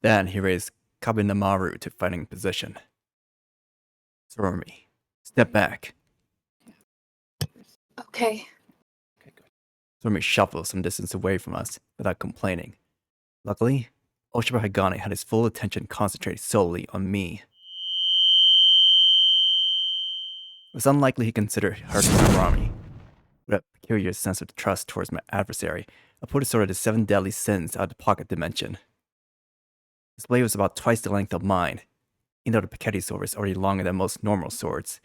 Then he raised Kabinamaru to fighting position. Sorami, step back. Okay. Sorami shuffled some distance away from us without complaining. Luckily, Oshiba Hagane had his full attention concentrated solely on me. It was unlikely he considered hurting Sorami. With a peculiar sense of trust towards my adversary, I pulled a sword of the 7 deadly sins out of the pocket dimension. His blade was about twice the length of mine. Even though the Piketty sword was already longer than most normal swords,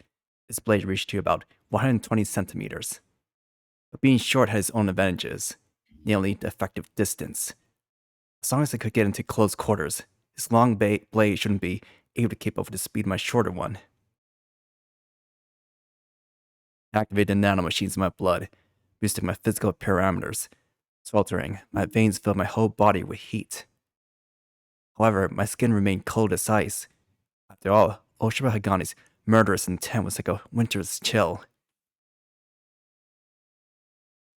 its blade reached to about 120 centimeters. But being short had its own advantages, namely the effective distance. As long as I could get into close quarters, his long blade shouldn't be able to keep up with the speed of my shorter one. I activated the nanomachines in my blood, boosting my physical parameters. Sweltering, my veins filled my whole body with heat. However, my skin remained cold as ice. After all, Oshiba Hagane's murderous intent was like a winter's chill.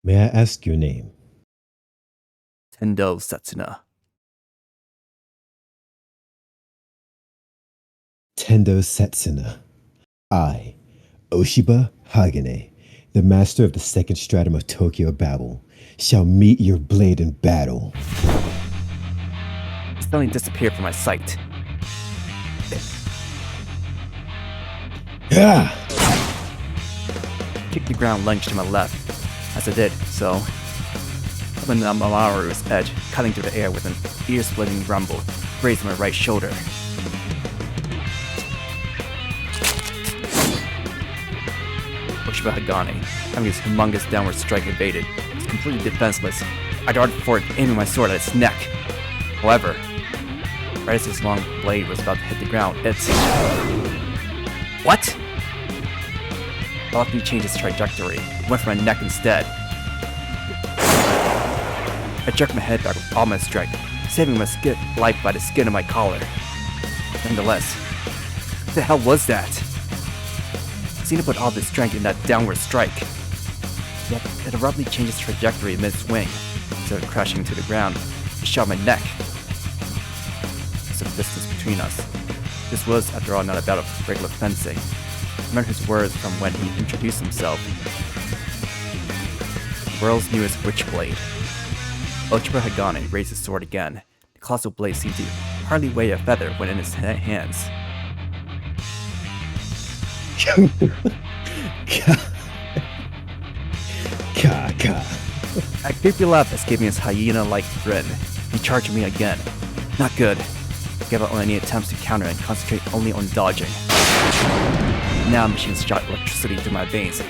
May I ask your name? Tendo Setsuna. Tendo Setsuna. I, Oshiba Hagane, the master of the second stratum of Tokyo Babel, shall meet your blade in battle. It suddenly disappeared from my sight. Ah! I kicked the ground lunged to my left. As I did so, Kabinamaru's edge cutting through the air with an ear-splitting rumble, grazed my right shoulder. Oshiba Hagane, having his humongous downward strike evaded, was completely defenseless. I darted forward, aiming my sword at its neck. However, right as his long blade was about to hit the ground, it... What? I left me change its trajectory. It went for my neck instead. I jerked my head back with all my strength, saving my life by the skin of my collar. Nonetheless, what the hell was that? I seemed to put all this strength in that downward strike. Yet, it abruptly changed its trajectory mid-swing. Instead of crashing to the ground, it shot my neck. Some distance between us. This was, after all, not a battle of regular fencing. I remember his words from when he introduced himself. The world's newest witchblade. Oshiba Hagane raised his sword again. The colossal blade seemed to hardly weigh a feather when in his hands. I creepy laughed, escaping his hyena-like grin. He charged me again. Not good. I gave up on any attempts to counter and concentrate only on dodging. Now machines shot electricity through my veins,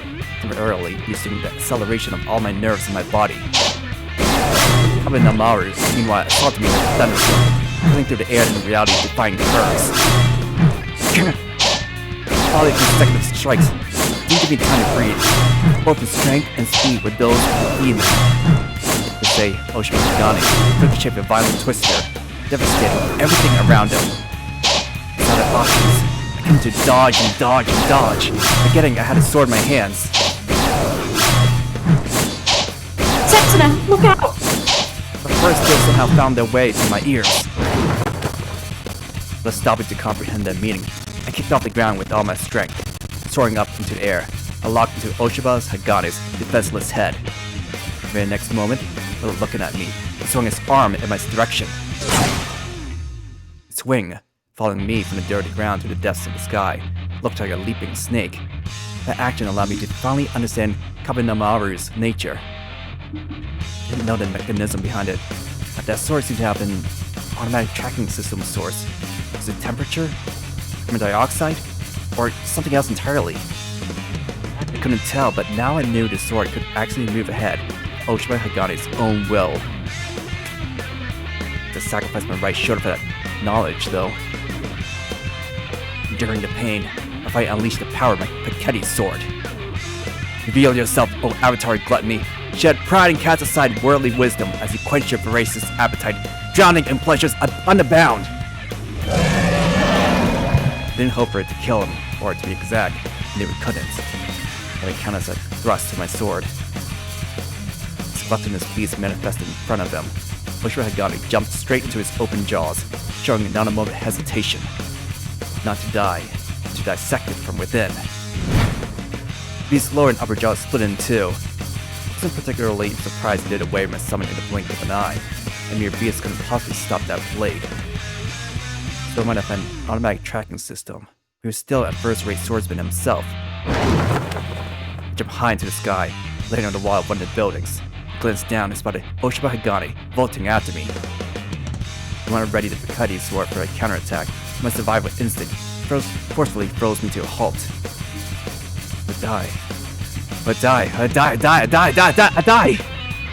temporarily boosting the acceleration of all my nerves in my body. Kabinamaru, meanwhile, assaulted me like a thunderstorm, cutting through the air in reality defying curves. All the consecutive strikes didn't give me time to breathe. Both his strength and speed were those of Pieman. To say, Oshiba Hagane took the shape of a violent twister, devastating everything around him. Without options, I came to dodge and dodge and dodge, forgetting I had a sword in my hands. Setsuna, look out! But first they somehow found their way to my ears. But stopping to comprehend their meaning, I kicked off the ground with all my strength. Soaring up into the air, I locked into Oshiba Hagane's defenseless head. The very next moment, without looking at me, he swung his arm in my direction. Its wing, following me from the dirty ground to the depths of the sky, looked like a leaping snake. That action allowed me to finally understand Kabinamaru's nature. I didn't know the mechanism behind it, but that sword seemed to have an automatic tracking system source. Was it temperature, carbon dioxide, or something else entirely? I couldn't tell, but now I knew the sword could actually move ahead of Oshiba Hagane's own will. To sacrifice my right shoulder for that knowledge, though. During the pain, I fight unleashed the power of my Piketty sword. Reveal yourself, O Avatar Gluttony. Shed pride and cast aside worldly wisdom as you quench your voracious appetite, drowning in pleasures unabound. I didn't hope for it to kill him, or to be exact, I knew it couldn't. But it counted as a thrust to my sword. His gluttonous beast manifested in front of him, Oshiba Hagane jumped straight into his open jaws, showing not a moment of hesitation. Not to die, to dissect it from within. These lower and upper jaws split in two. I wasn't particularly surprised he did away with my summon in the blink of an eye. A mere beast couldn't possibly stop that blade. So might have an automatic tracking system. He was still a first-rate swordsman himself. I jumped high into the sky, landing on the wall of one of the buildings. I glanced down and spotted Oshiba Hagane vaulting after me. He wanted ready the Picati sword for a counterattack. My survival instinct forcefully froze me to a halt. I die!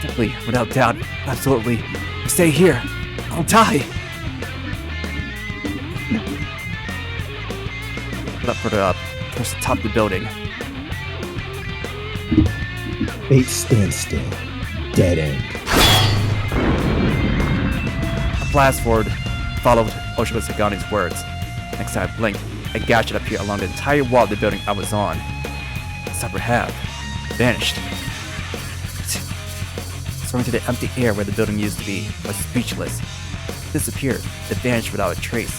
Definitely, without doubt, absolutely. I stay here. I'll die! Not further up, towards the top of the building. Fate stands still. Dead end. A blast forward followed Oshiba Hagane's words. Next time I blinked, a gash had appeared along the entire wall of the building I was on. Its upper half vanished. Soaring to the empty air where the building used to be, I was speechless. It disappeared. It vanished without a trace.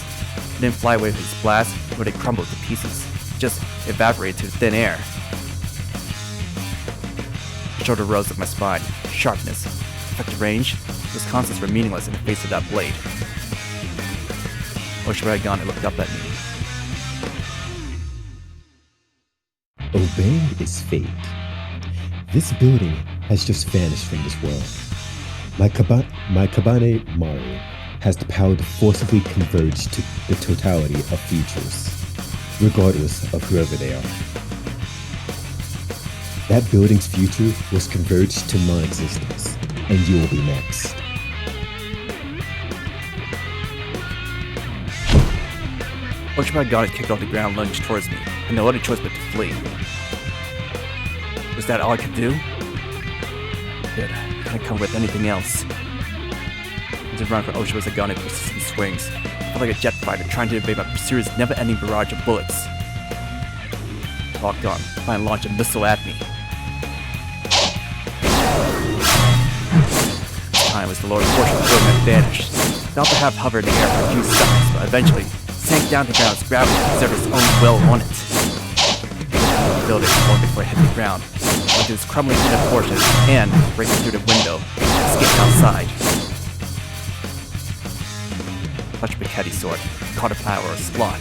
It didn't fly away with its blast, but it crumbled to pieces. It just evaporated to thin air. The shoulder rose up my spine. Sharpness, effective range, those constants were meaningless in the face of that blade. Oshiba Hagane looked up at me. Obeying is fate. This building has just vanished from this world. My Kabane Maru has the power to forcibly converge to the totality of features, regardless of whoever they are. That building's future was converged to non-existence, and you will be next. Oshiba Hagane kicked off the ground, lunged towards me, and no other choice but to flee. Was that all I could do? Good. I couldn't come with anything else. I was run for Oshiba Hagane's persistent swings. I felt like a jet fighter trying to evade my pursuer's never-ending barrage of bullets. I walked on, trying to launch a missile at me. This time was the lower portion of the building that vanished. The upper half hovered in the air for a few seconds, but eventually sank down to the ground's gravity and exerted its own will on it. The building long before it hit the ground, went to its crumbling inner portion, and, breaking through the window, escaped outside. Clutched Picati sword, caught a flower or slot.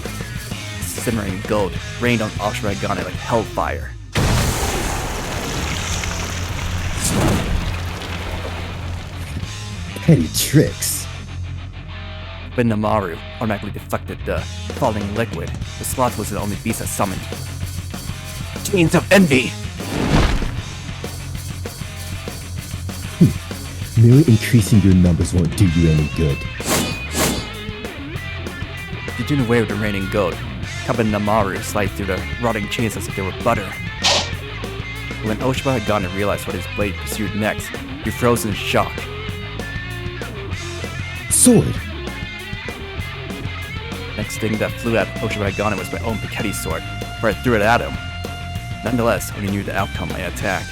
Simmering gold rained on Oshiba Hagane like hellfire. Petty tricks. But Namaru automatically deflected the falling liquid. The sloth was the only beast I summoned. Chains of envy! Merely increasing your numbers won't do you any good. To do away with the raining gold, Kaba Namaru slid through the rotting chains as if they were butter. When Oshiba Hagane realized what his blade pursued next, he froze in shock. Sword! Next thing that flew at Oshiba Hagane was my own Picati sword, where I threw it at him. Nonetheless, I already knew the outcome of my attack.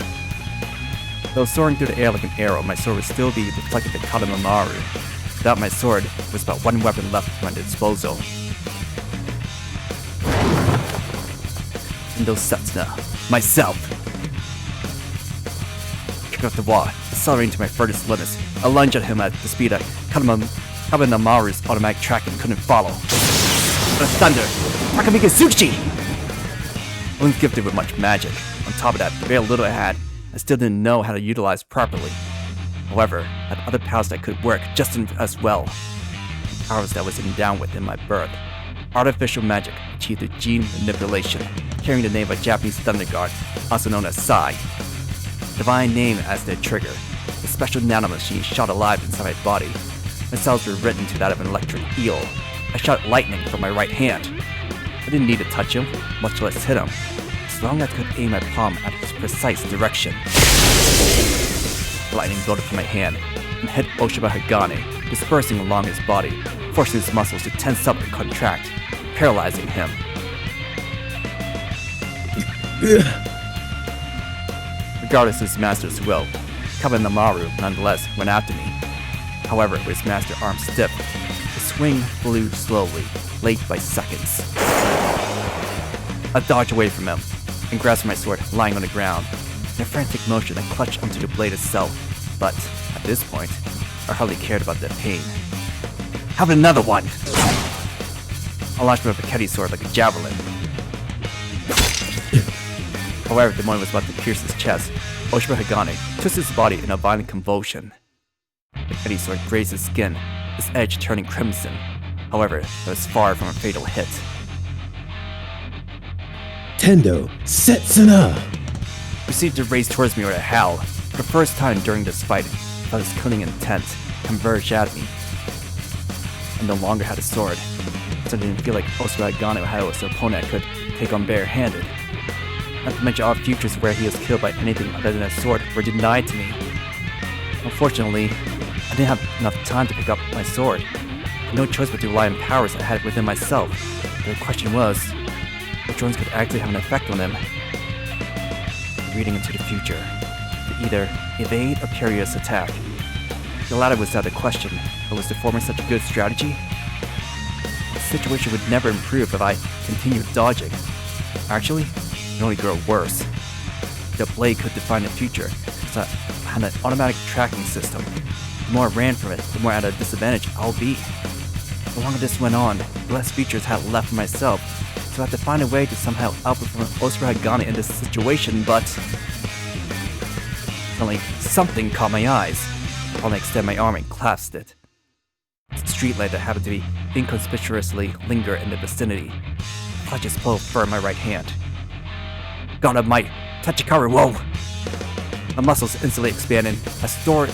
Though soaring through the air like an arrow, my sword would still be deflected at Kaba Namaru. Without my sword, there was but one weapon left at my disposal. Indo Setsuna, myself! Kicked off the wall, accelerating to my furthest limits. I lunged at him at the speed that Kaba Namaru's automatic tracking couldn't follow. The thunder! Takamikatsuchi! I wasn't gifted with much magic. On top of that, the very little I had, I still didn't know how to utilize properly. However, I had other powers that could work just as well. Powers that was endowed with in my birth. Artificial magic achieved through gene manipulation, carrying the name of a Japanese thunder god, also known as Sai. Divine name as their trigger. The special nanomachine shot alive inside my body. My cells were written to that of an electric eel. I shot lightning from my right hand. I didn't need to touch him, much less hit him, as long as I could aim my palm at his precise direction. The lightning bolted from my hand and hit Oshiba Hagane, dispersing along his body, forcing his muscles to tense up and contract, paralyzing him. Regardless of his master's will, Kaba Namaru nonetheless went after me. However, with his master arm stiff, the swing flew slowly, late by seconds. I dodged away from him and grasped my sword lying on the ground. In a frantic motion, I clutched onto the blade itself, but at this point, I hardly cared about the pain. How about another one? I launched my Piketty sword like a javelin. However, the moment was about to pierce his chest, Oshiba Hagane twisted his body in a violent convulsion. The Piketty sword grazed his skin, its edge turning crimson. However, it was far from a fatal hit. Tendo Setsuna! Proceeded to race towards me with a howl. For the first time during this fight, I felt his killing intent converge at me. I no longer had a sword, so I didn't feel like Oshiba Hagane was an opponent I could take on bare-handed. Not to mention all futures where he was killed by anything other than a sword were denied to me. Unfortunately, I didn't have enough time to pick up my sword. I had no choice but to rely on powers I had within myself. The question was, which ones could actually have an effect on him? Reading into the future, to either evade or parry his attack. The latter was out of the question, but was the former such a good strategy? The situation would never improve if I continued dodging. Actually, it would only grow worse. The blade could define the future, so I had an automatic tracking system. The more I ran from it, the more at a disadvantage I'll be. The longer this went on, the less features I had left for myself, so I had to find a way to somehow outperform Oshiba Hagane in this situation, but suddenly something caught my eyes. I finally extended my arm and clasped it. It's a streetlight that happened to be inconspicuously linger in the vicinity. I clutched its pole firm in my right hand. God of might, Tachikaru, whoa! My muscles instantly expanded. I tore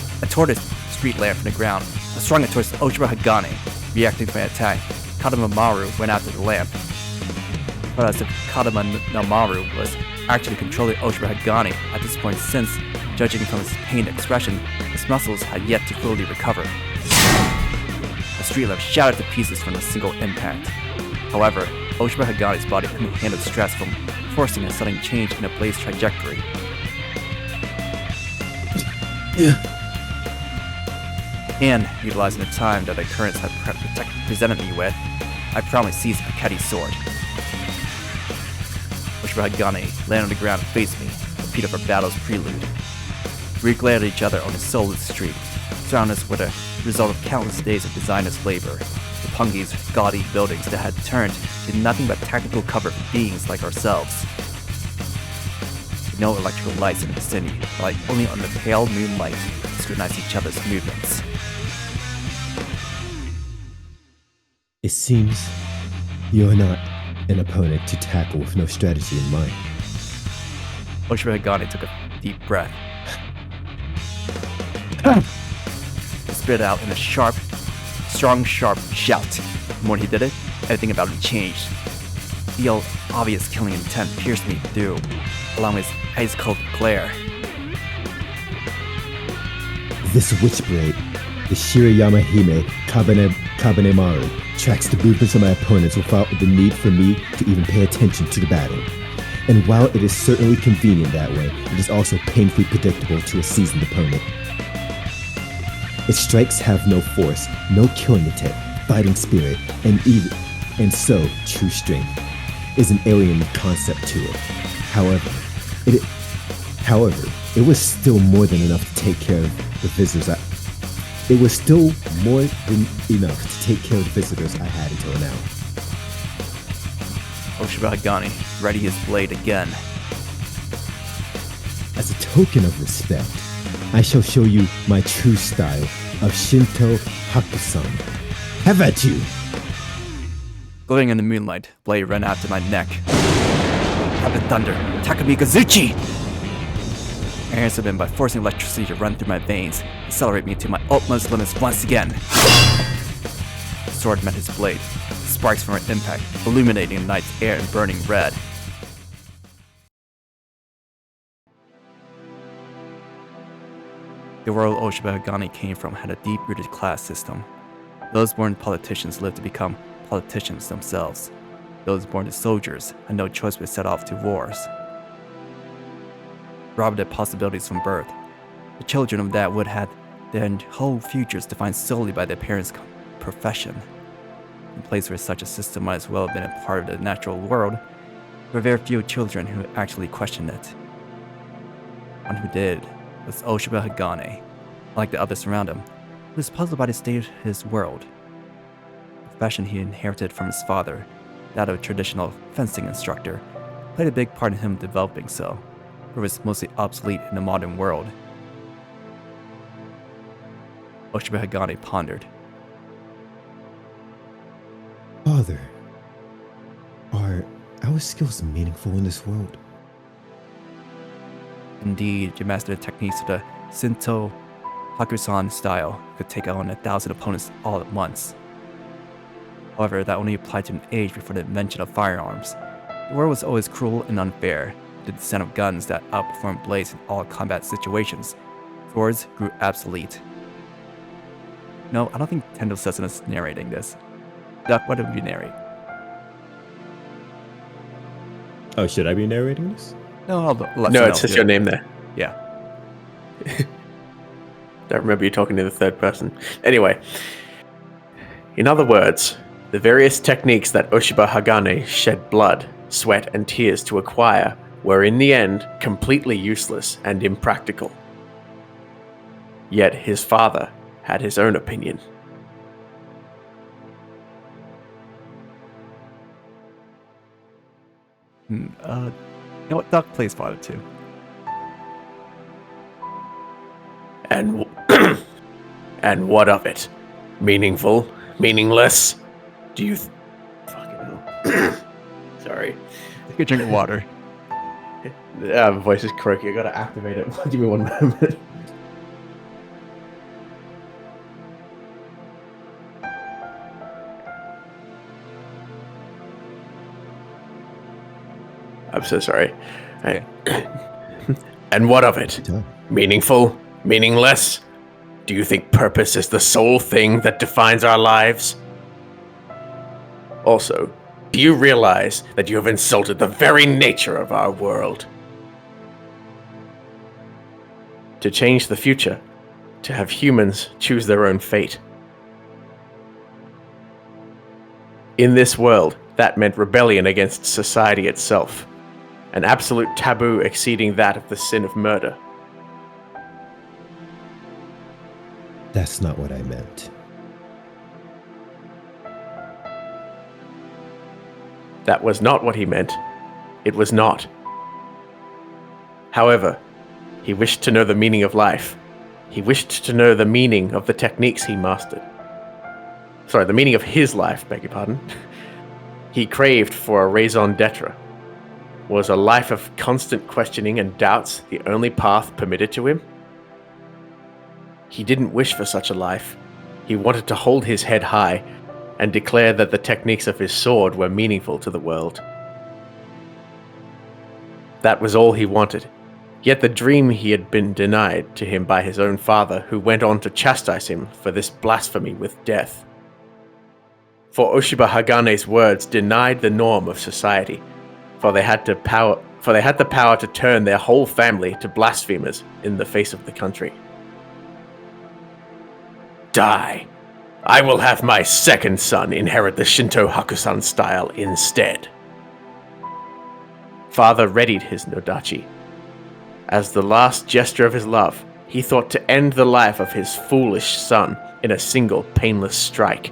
the street lamp from the ground. I swung it towards Oshiba Hagane. Reacting to my attack, Kadama Maru went after the lamp. But as if Kadama Namaru was actually controlling Oshiba Hagane at this point since, judging from his pained expression, his muscles had yet to fully recover. The street lamp shattered to pieces from a single impact. However, Oshiba Hagane's body couldn't handle the stress from forcing a sudden change in the blade's trajectory. And, utilizing the time that the currents had presented me with, I promptly seized Piketty's sword. Oshiba Hagane landed on the ground and faced me, repeat of our battle's prelude. We glared at each other on the soulless street, surrounded us with the result of countless days of designer's labor. The Pungi's gaudy buildings that had turned into nothing but tactical cover for beings like ourselves. With no electrical lights in the vicinity, but only on the pale moonlight to scrutinize each other's movements. It seems you're not an opponent to tackle with no strategy in mind. Oshiba Hagane took a deep breath. He spit out in a sharp shout. The more he did it, everything about him changed. The obvious killing intent pierced me through, along with his ice-cold glare. This witchblade, the Shirayama Hime Kabanemaru, tracks the movements of my opponents without the need for me to even pay attention to the battle. And while it is certainly convenient that way, it is also painfully predictable to a seasoned opponent. Its strikes have no force, no killing intent, fighting spirit, and so true strength is an alien concept to it. However, it was still more than enough to take care of the visitors. It was still more than enough to take care of the visitors I had until now. Oshiba Hagane readied his blade again. As a token of respect, I shall show you my true style of Shinto Hakusan. Have at you! Glowing in the moonlight, blade ran after my neck. Heaven thunder, Takumi Kazuchi! I answered him by forcing electricity to run through my veins, accelerate me to my utmost limits once again. The sword met his blade, sparks from its impact illuminating the night's air and burning red. The world Oshiba Hagane came from had a deep-rooted class system. Those born politicians lived to become politicians themselves. Those born as soldiers had no choice but to set off to wars. Robbed of possibilities from birth, the children of that would have their whole futures defined solely by their parents' profession. In a place where such a system might as well have been a part of the natural world, there were very few children who actually questioned it. One who did was Oshiba Hagane. Like the others around him, he was puzzled by the state of his world. The profession he inherited from his father, that of a traditional fencing instructor, played a big part in him developing so, for it was mostly obsolete in the modern world. Oshiba Hagane pondered. Father, are our skills meaningful in this world? Indeed, you mastered the techniques of the Shinto Hakusan style could take on 1,000 opponents all at once. However, that only applied to an age before the invention of firearms. The world was always cruel and unfair. With the descent of guns that outperformed blades in all combat situations, swords grew obsolete. No, I don't think Tendo Sesson is narrating this. Duck, what would you narrate? Oh, should I be narrating this? No, I'll let No, you it says your name there. Yeah. Don't remember you talking to the third person. Anyway, in other words, the various techniques that Oshiba Hagane shed blood, sweat, and tears to acquire were in the end completely useless and impractical. Yet his father had his own opinion. You know what? Duck plays father too. And and what of it? Meaningful? Meaningless? Do you fucking hell. Sorry. Take a drink of water. My voice is croaky. I gotta activate it. Give me one moment. I'm so sorry. Okay. And what of it? Done. Meaningful? Meaningless? Do you think purpose is the sole thing that defines our lives? Also, do you realize that you have insulted the very nature of our world? To change the future, to have humans choose their own fate. In this world, that meant rebellion against society itself, an absolute taboo exceeding that of the sin of murder. That's not what I meant. That was not what he meant. It was not. However, he wished to know the meaning of life. He wished to know the meaning of the techniques he mastered. Sorry, the meaning of his life, beg your pardon. He craved for a raison d'etre. Was a life of constant questioning and doubts the only path permitted to him? He didn't wish for such a life. He wanted to hold his head high and declare that the techniques of his sword were meaningful to the world. That was all he wanted. Yet the dream he had been denied to him by his own father, who went on to chastise him for this blasphemy with death. For Oshiba Hagane's words denied the norm of society, for they had the power to turn their whole family to blasphemers in the face of the country. Die. I will have my second son inherit the Shinto Hakusan style instead. Father readied his Nodachi. As the last gesture of his love, he thought to end the life of his foolish son in a single painless strike.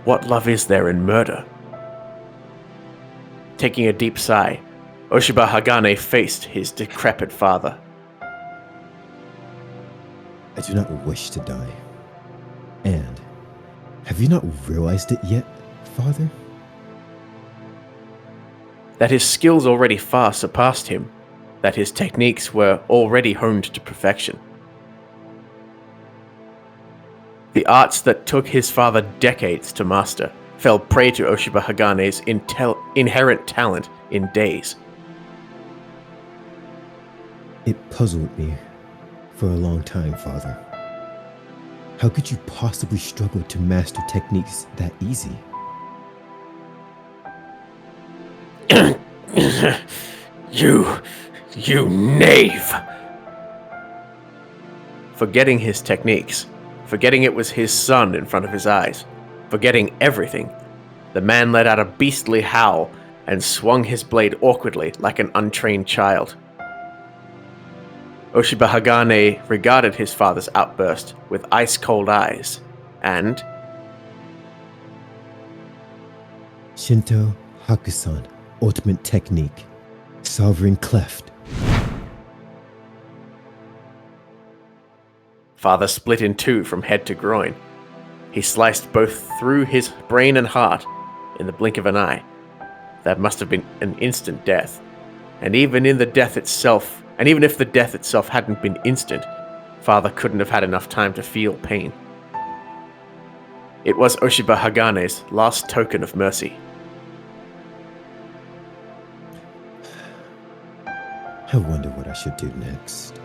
What love is there in murder? Taking a deep sigh, Oshiba Hagane faced his decrepit father. I do not wish to die. And have you not realized it yet, Father? That his skills already far surpassed him, that his techniques were already honed to perfection. The arts that took his father decades to master fell prey to Oshiba Hagane's inherent talent in days. It puzzled me for a long time, Father. How could you possibly struggle to master techniques that easy? You knave! forgetting his techniques, forgetting it was his son in front of his eyes, forgetting everything. The man let out a beastly howl and swung his blade awkwardly like an untrained child. Oshiba Hagane regarded his father's outburst with ice-cold eyes, and... Shinto Hakusan, ultimate technique. Sovereign cleft. Father split in two from head to groin. He sliced both through his brain and heart in the blink of an eye. That must have been an instant death. And even if the death itself hadn't been instant, Father couldn't have had enough time to feel pain. It was Oshiba Hagane's last token of mercy. I wonder what I should do next.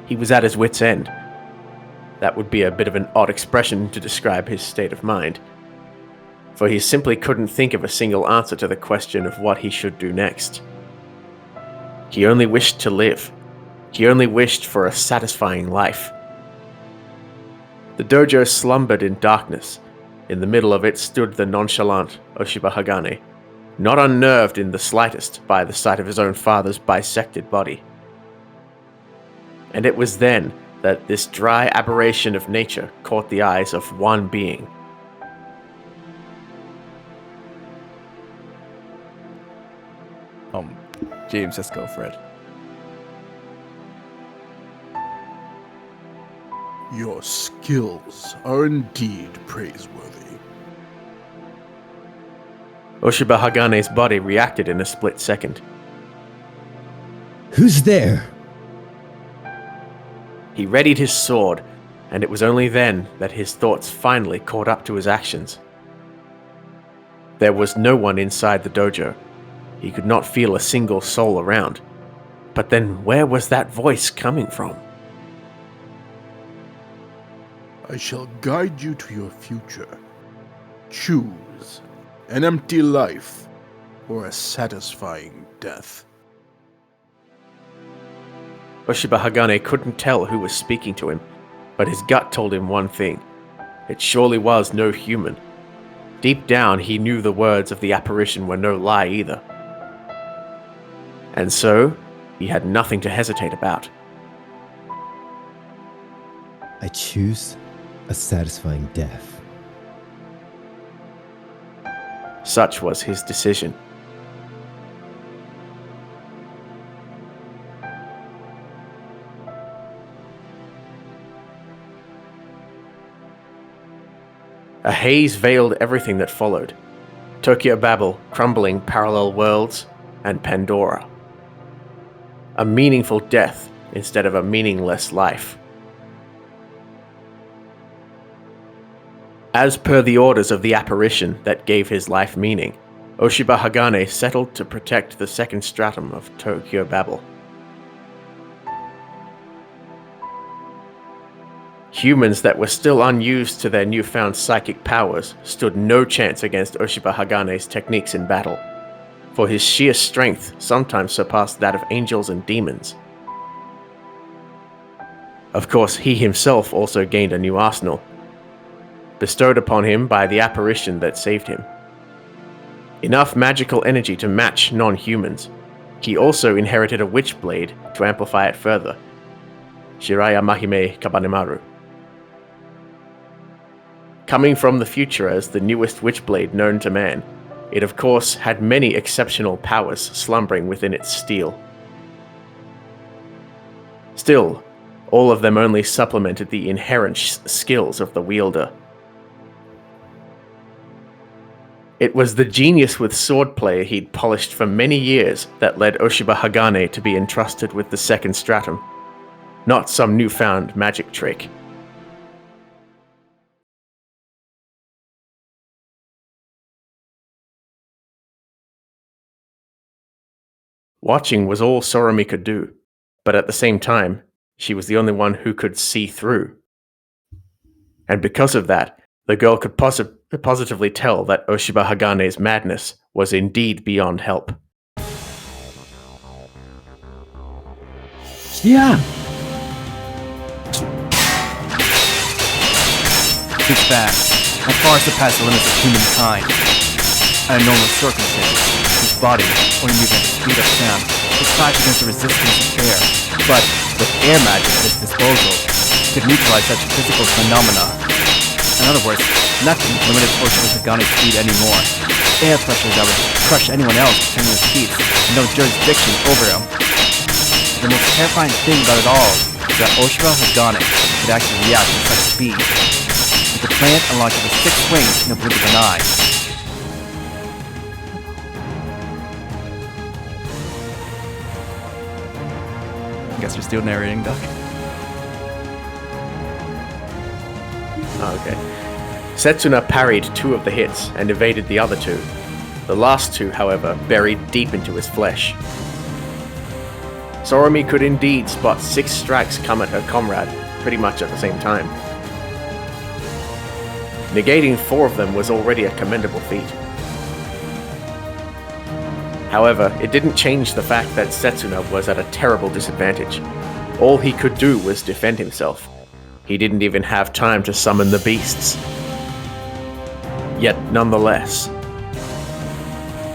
He was at his wit's end. That would be a bit of an odd expression to describe his state of mind, for he simply couldn't think of a single answer to the question of what he should do next. He only wished to live. He only wished for a satisfying life. The dojo slumbered in darkness. In the middle of it stood the nonchalant Oshiba Hagane, not unnerved in the slightest by the sight of his own father's bisected body. And it was then that this dry aberration of nature caught the eyes of one being. James, just go for it. Your skills are indeed praiseworthy. Oshiba Hagane's body reacted in a split second. Who's there? He readied his sword, and it was only then that his thoughts finally caught up to his actions. There was no one inside the dojo. He could not feel a single soul around. But then where was that voice coming from? I shall guide you to your future. Choose an empty life or a satisfying death. Oshiba Hagane couldn't tell who was speaking to him, but his gut told him one thing. It surely was no human. Deep down, he knew the words of the apparition were no lie either. And so, he had nothing to hesitate about. I choose a satisfying death. Such was his decision. A haze veiled everything that followed. Tokyo Babel, crumbling parallel worlds, and Pandora. A meaningful death instead of a meaningless life. As per the orders of the apparition that gave his life meaning, Oshiba Hagane settled to protect the second stratum of Tokyo Babel. Humans that were still unused to their newfound psychic powers stood no chance against Oshiba Hagane's techniques in battle, for his sheer strength sometimes surpassed that of angels and demons. Of course, he himself also gained a new arsenal, bestowed upon him by the apparition that saved him. Enough magical energy to match non-humans. He also inherited a witch blade to amplify it further. Shiraya Mahime Kabanemaru. Coming from the future as the newest witch blade known to man, it of course had many exceptional powers slumbering within its steel. Still, all of them only supplemented the inherent skills of the wielder. It was the genius with swordplay he'd polished for many years that led Oshiba Hagane to be entrusted with the second stratum, not some newfound magic trick. Watching was all Sorami could do, but at the same time, she was the only one who could see through. And because of that, the girl could positively tell that Oshiba Hagane's madness was indeed beyond help. Yeah, Too fast, and far surpassed the limits of humankind. Under normal circumstances, his body, only moving at the speed of sound, could clash against the resistance of air. But with air magic at his disposal, he could neutralize such physical phenomena. In other words, nothing limited Oshiba's Hagane's speed anymore. Air pressure that would crush anyone else within his feet, and no jurisdiction over him. The most terrifying thing about it all is that Oshiba Hagane could actually react with such speed. He could plant and launch with 6 wings in a blink of an eye. Guess you're still narrating, Duck. Okay. Setsuna parried 2 of the hits and evaded the other 2. The last 2, however, buried deep into his flesh. Sorami could indeed spot 6 strikes come at her comrade, pretty much at the same time. Negating 4 of them was already a commendable feat. However, it didn't change the fact that Setsuna was at a terrible disadvantage. All he could do was defend himself. He didn't even have time to summon the beasts. Yet, nonetheless,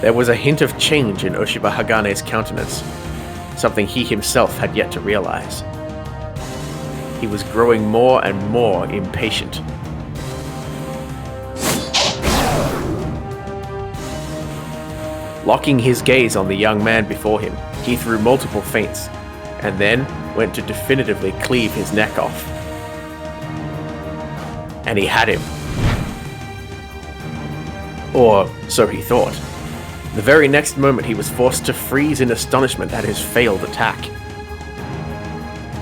there was a hint of change in Oshiba Hagane's countenance, something he himself had yet to realize. He was growing more and more impatient. Locking his gaze on the young man before him, he threw multiple feints, and then went to definitively cleave his neck off. And he had him. Or so he thought. The very next moment he was forced to freeze in astonishment at his failed attack.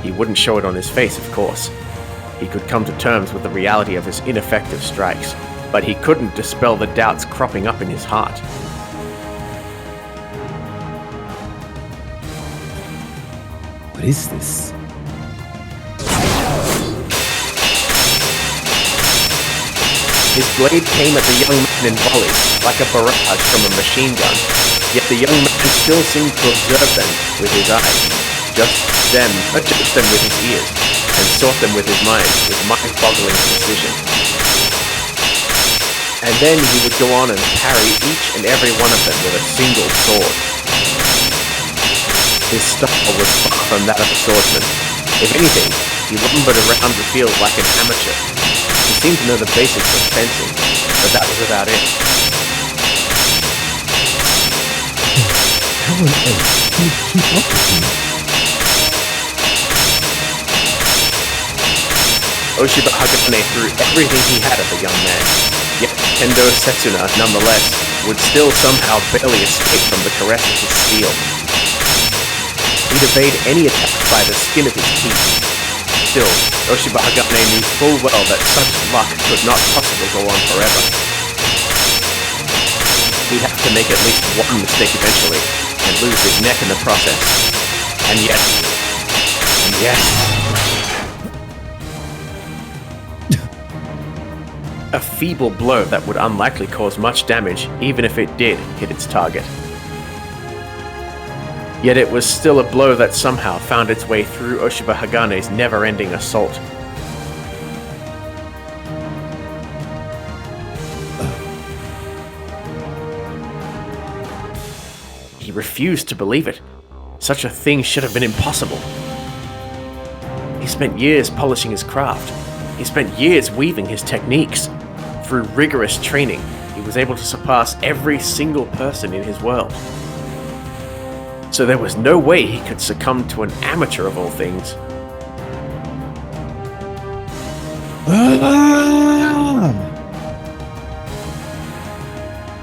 He wouldn't show it on his face, of course. He could come to terms with the reality of his ineffective strikes, but he couldn't dispel the doubts cropping up in his heart. What is this? His blade came at the young man in volleys, like a barrage from a machine gun, yet the young man still seemed to observe them with his eyes, judge them with his ears, and sort them with his mind with mind-boggling precision. And then he would go on and parry each and every one of them with a single sword. His style was far from that of a swordsman. If anything, he lumbered around the field like an amateur. He seemed to know the basics of fencing, but that was about it. How on earth can you keep up with me? Oshiba Hagane threw everything he had at the young man, yet Tendo Setsuna, nonetheless, would still somehow barely escape from the caress of his steel. He'd evade any attack by the skin of his teeth. Still, Oshiba Hagane knew full well that such luck could not possibly go on forever. He'd have to make at least one mistake eventually, and lose his neck in the process. And yet... a feeble blow that would unlikely cause much damage, even if it did hit its target. Yet it was still a blow that somehow found its way through Oshiba Hagane's never-ending assault. He refused to believe it. Such a thing should have been impossible. He spent years polishing his craft. He spent years weaving his techniques. Through rigorous training, he was able to surpass every single person in his world. So there was no way he could succumb to an amateur of all things.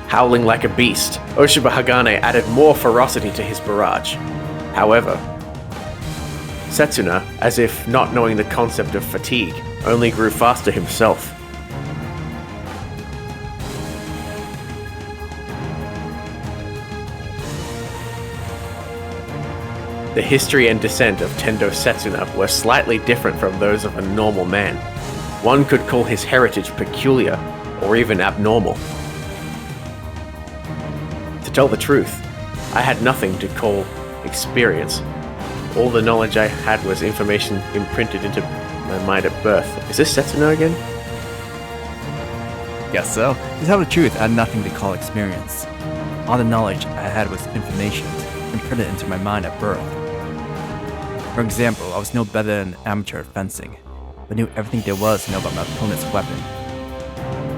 Howling like a beast, Oshiba Hagane added more ferocity to his barrage. However, Setsuna, as if not knowing the concept of fatigue, only grew faster himself. The history and descent of Tendo Setsuna were slightly different from those of a normal man. One could call his heritage peculiar, or even abnormal. To tell the truth, I had nothing to call experience. All the knowledge I had was information imprinted into my mind at birth. Is this Setsuna again? Guess so. To tell the truth, I had nothing to call experience. All the knowledge I had was information, imprinted into my mind at birth. For example, I was no better than an amateur at fencing, but knew everything there was to know about my opponent's weapon.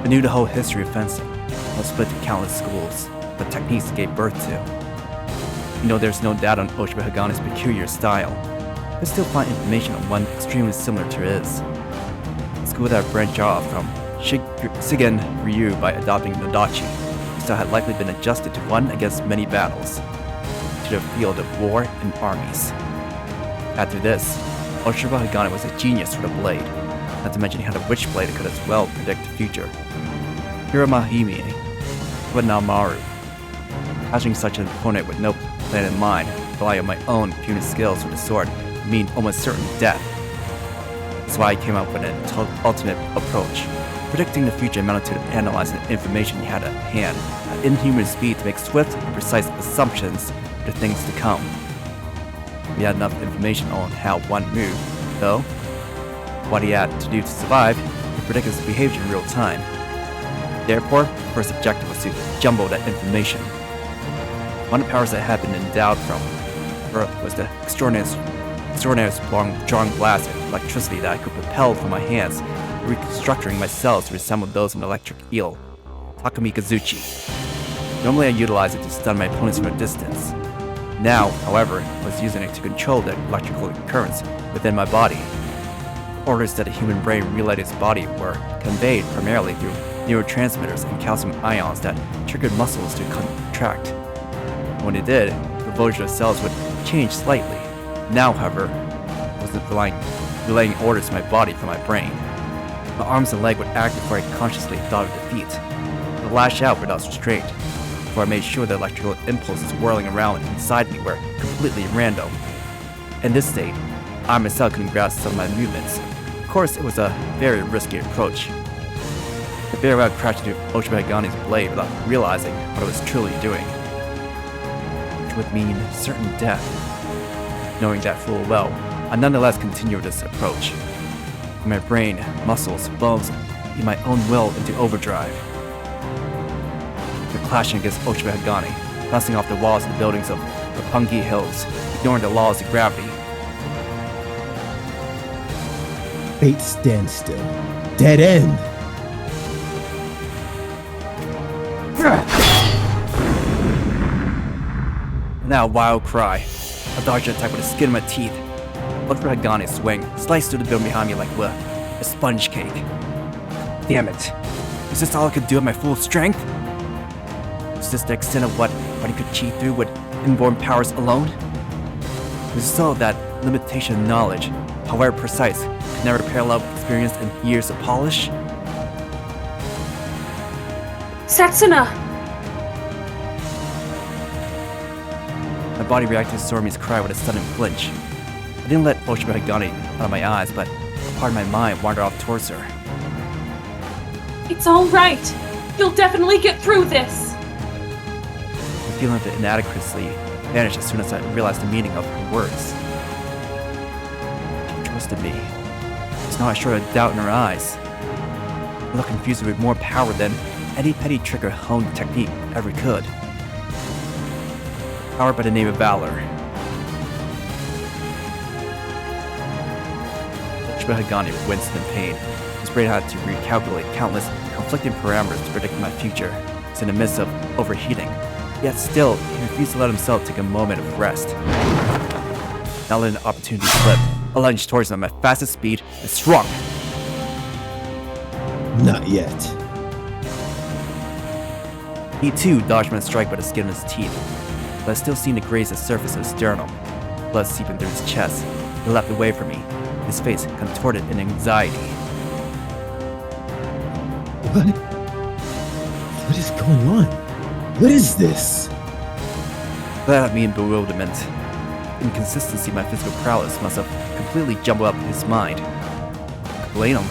I knew the whole history of fencing. I was split to countless schools, what techniques it gave birth to. There's no doubt on Oshiba Hagane's peculiar style, but I still find information on one extremely similar to his. A school that branched off from Shigen Ryu by adopting Nodachi, his style had likely been adjusted to one against many battles, to the field of war and armies. After this, Oshiba Hagane was a genius with a blade, not to mention he had a witch blade that could as well predict the future. Maanime, but now Maru. Catching such an opponent with no plan in mind, rely on my own puny skills with the sword, would mean almost certain death. That's why I came up with an ultimate approach. Predicting the future amounted to analyzing the information he had at hand at inhuman speed to make swift and precise assumptions for the things to come. We had enough information on how one moved, though. What he had to do to survive, to predict his behavior in real time. Therefore, the first objective was to jumble that information. One of the powers that had been endowed from birth was the extraordinary strong blast of electricity that I could propel from my hands, reconstructing my cells to resemble those of an electric eel, Takumi Kazuchi. Normally I utilize it to stun my opponents from a distance. Now, however, I was using it to control the electrical currents within my body. Orders that the human brain relayed its body were conveyed primarily through neurotransmitters and calcium ions that triggered muscles to contract. When it did, the voltage of cells would change slightly. Now, however, I wasn't relaying orders to my body from my brain. My arms and leg would act before I consciously thought of defeat. I would lash out without restraint, before I made sure the electrical impulses whirling around inside me were completely random. In this state, I myself couldn't grasp some of my movements. Of course, it was a very risky approach. I very well crashed into Oshiba Hagane's blade without realizing what I was truly doing, which would mean certain death. Knowing that full well, I nonetheless continued this approach. My brain, muscles, bones, and my own will into overdrive. The clashing against Oshiba Hagane, bouncing off the walls of the buildings of Roppongi Hills, ignoring the laws of gravity. Fate stands still. Dead end! Now a wild cry. A dodged attack with the skin of my teeth. Looked for Hagane's swing, sliced through the building behind me like a sponge cake. Damn it. Is this all I could do at my full strength? Was this the extent of what he could cheat through with inborn powers alone? It was so that limitation of knowledge, however precise, could never parallel experience and years of polish? Setsuna! My body reacted to Sorami's cry with a sudden flinch. I didn't let Oshiba Hagane out of my eyes, but a part of my mind wandered off towards her. It's all right. You'll definitely get through this. The feeling of inadequacy vanished as soon as I realized the meaning of her words. She trusted me. There's no short of doubt in her eyes. I looked confused with more power than any petty trick or honed technique ever could. Power by the name of valor. Oshiba Hagane winced in pain. His brain had to recalculate countless conflicting parameters to predict my future. He's in the midst of overheating. Yet still, he refused to let himself take a moment of rest. Now letting the opportunity slip, I lunged towards him at my fastest speed and struck. Not yet. He too dodged my strike by the skin of his teeth, but I still seemed to graze the surface of his sternum. Blood seeping through his chest. He leapt away from me, his face contorted in anxiety. What is going on? What is this? That at me in bewilderment. Inconsistency of my physical prowess must have completely jumbled up his mind. I could blame him.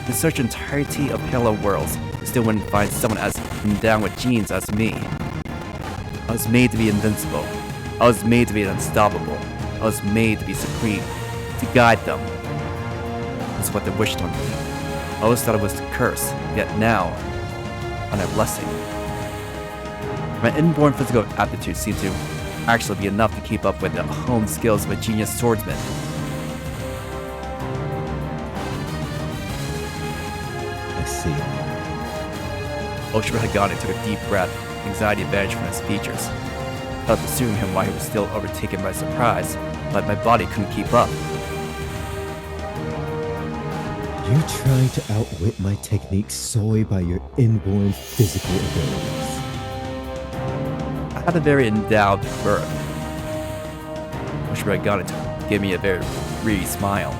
In such entirety of parallel worlds, you still wouldn't find someone as endowed with genes as me. I was made to be invincible. I was made to be unstoppable. I was made to be supreme, to guide them. That's what they wished on me. I always thought it was a curse, yet now, on a blessing. My inborn physical aptitude seemed to actually be enough to keep up with the honed skills of a genius swordsman. I see. Oshiba Hagane took a deep breath, anxiety vanished from his features. I was pursuing him while he was still overtaken by surprise, but my body couldn't keep up. You're trying to outwit my technique solely by your inborn physical abilities. I had a very endowed birth. Oshiba Hagane gave me a very greedy smile.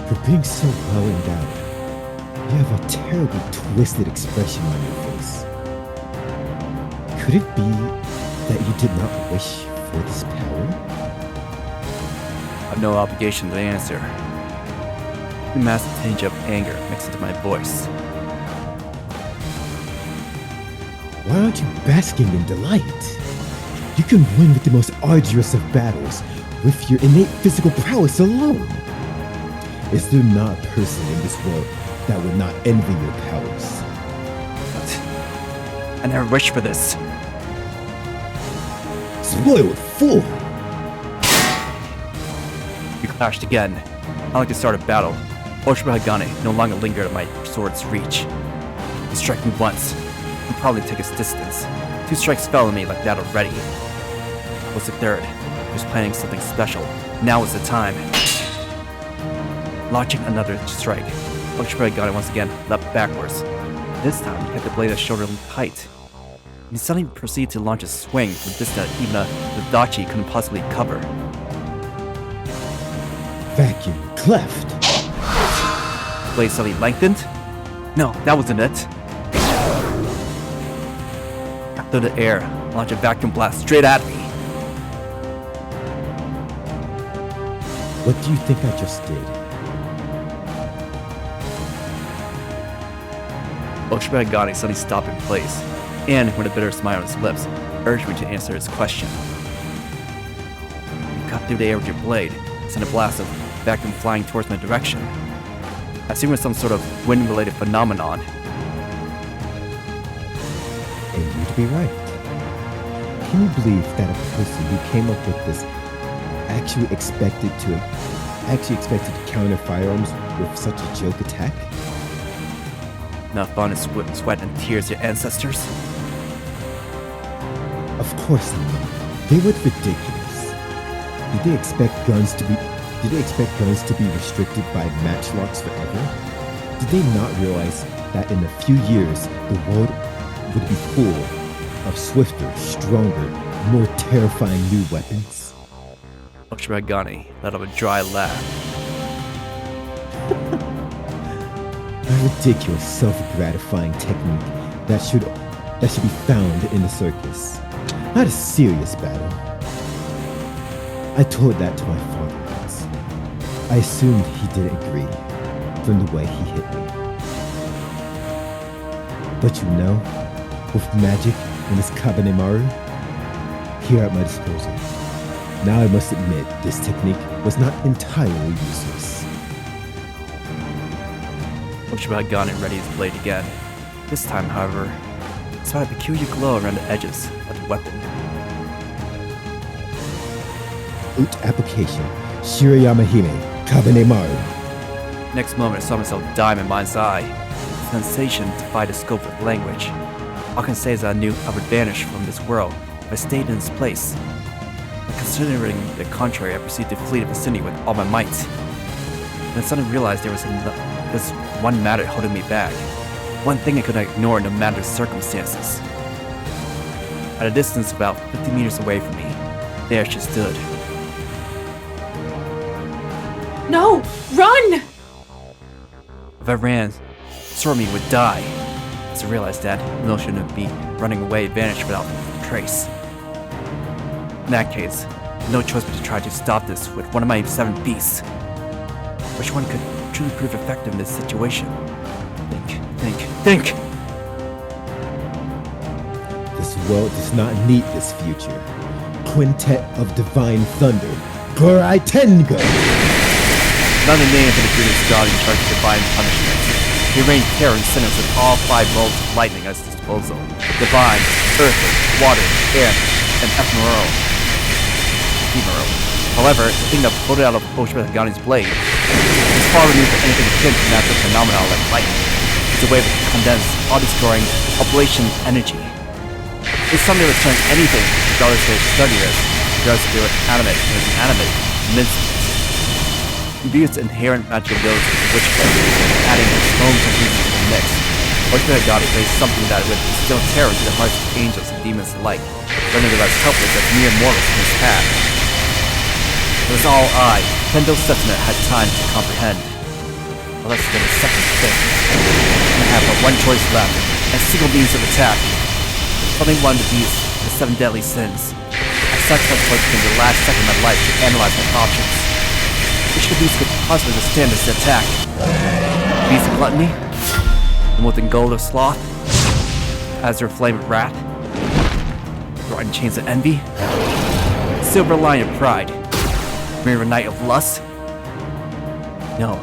For being so well endowed, you have a terribly twisted expression on your face. Could it be that you did not wish for this power? I have no obligation to answer. The massive tinge of anger mixed into my voice. Why aren't you basking in delight? You can win with the most arduous of battles with your innate physical prowess alone. Is there not a person in this world that would not envy your powers? I never wished for this. Spoiled fool! We clashed again. I like to start a battle. Oshiba Hagane no longer lingered at my sword's reach. He struck me once, and probably took his distance. 2 strikes fell on me like that already. I was the third. He was planning something special. Now was the time. Launching another strike, Oshiba Hagane once again leapt backwards. This time he kept the blade at shoulder-length height. He suddenly proceeded to launch a swing from distance that even the Dachi couldn't possibly cover. Vacuum cleft! The blade suddenly lengthened? No, that wasn't it. Cut through the air, launch a vacuum blast straight at me. What do you think I just did? Oshiba Hagane suddenly stopped in place, and with a bitter smile on his lips, urged me to answer his question. You cut through the air with your blade, sent a blast of vacuum flying towards my direction. I assume it was some sort of wind-related phenomenon. And you'd be right. Can you believe that a person who came up with this actually expected to counter firearms with such a joke attack? Enough fun and sweat and tears, your ancestors? Of course not. They were ridiculous. Did they expect guns to be restricted by matchlocks forever? Did they not realize that in a few years the world would be full of swifter, stronger, more terrifying new weapons? Oshiba Hagane let out a dry laugh. A ridiculous, self-gratifying technique that should be found in the circus. Not a serious battle. I told that to my father once. I assumed he didn't agree from the way he hit me. But you know, with magic and this Kabanemaru here at my disposal, now I must admit this technique was not entirely useless. Oshiba Hagane readied his blade again. This time, however, I saw a peculiar glow around the edges of the weapon. Ut application, Shirayama Hime, Kabanemaru. Next moment, I saw myself die in my mind's eye. The sensation defied the scope of language. All I can say is that I knew I would vanish from this world if I stayed in this place. But considering the contrary, I proceeded to flee the vicinity with all my might. And I suddenly realized there was one matter holding me back. One thing I could not ignore no matter the circumstances. At a distance about 50 meters away from me, there she stood. No! Run! If I ran, Sorami would die. As I realized that, the notion of me running away vanished without trace. In that case, no choice but to try to stop this with one of my 7 beasts. Which one could truly prove effective in this situation? Think! This world does not need this future. Quintet of Divine Thunder, Gorai Tengo! Not the name for the greatest god in charge of divine punishment. He rained terror and sinners with all 5 modes of lightning at his disposal. Divine, earthly, water, air, and ephemeral. However, the thing that floated out of Oshiba Hagane's blade is far removed from anything akin to natural phenomena like lightning. It's a way of condensed, all-destroying, ablation energy. It's something that would turn anything, regardless of its studiers, regardless if they were animate or inanimate, mince. He views its inherent magical abilities of witchcraft, adding its own techniques to the mix. Oshiba Hagane plays something that would instill terror into the hearts of angels and demons alike, rendering them as helpless as mere mortals in his path. It was all I, Tendo Setsuna, had time to comprehend. Well, that's been a second thing. I have but one choice left, and single means of attack. Something one of these, the 7 deadly sins. I sacrificed what in the last second of my life to analyze my options. Which of these could possibly withstand this attack? Beast of Gluttony? The molten gold of Sloth? Azure Flame of Wrath? Rotten Chains of Envy? Silver Lion of Pride? Mirror Knight of Lust? No.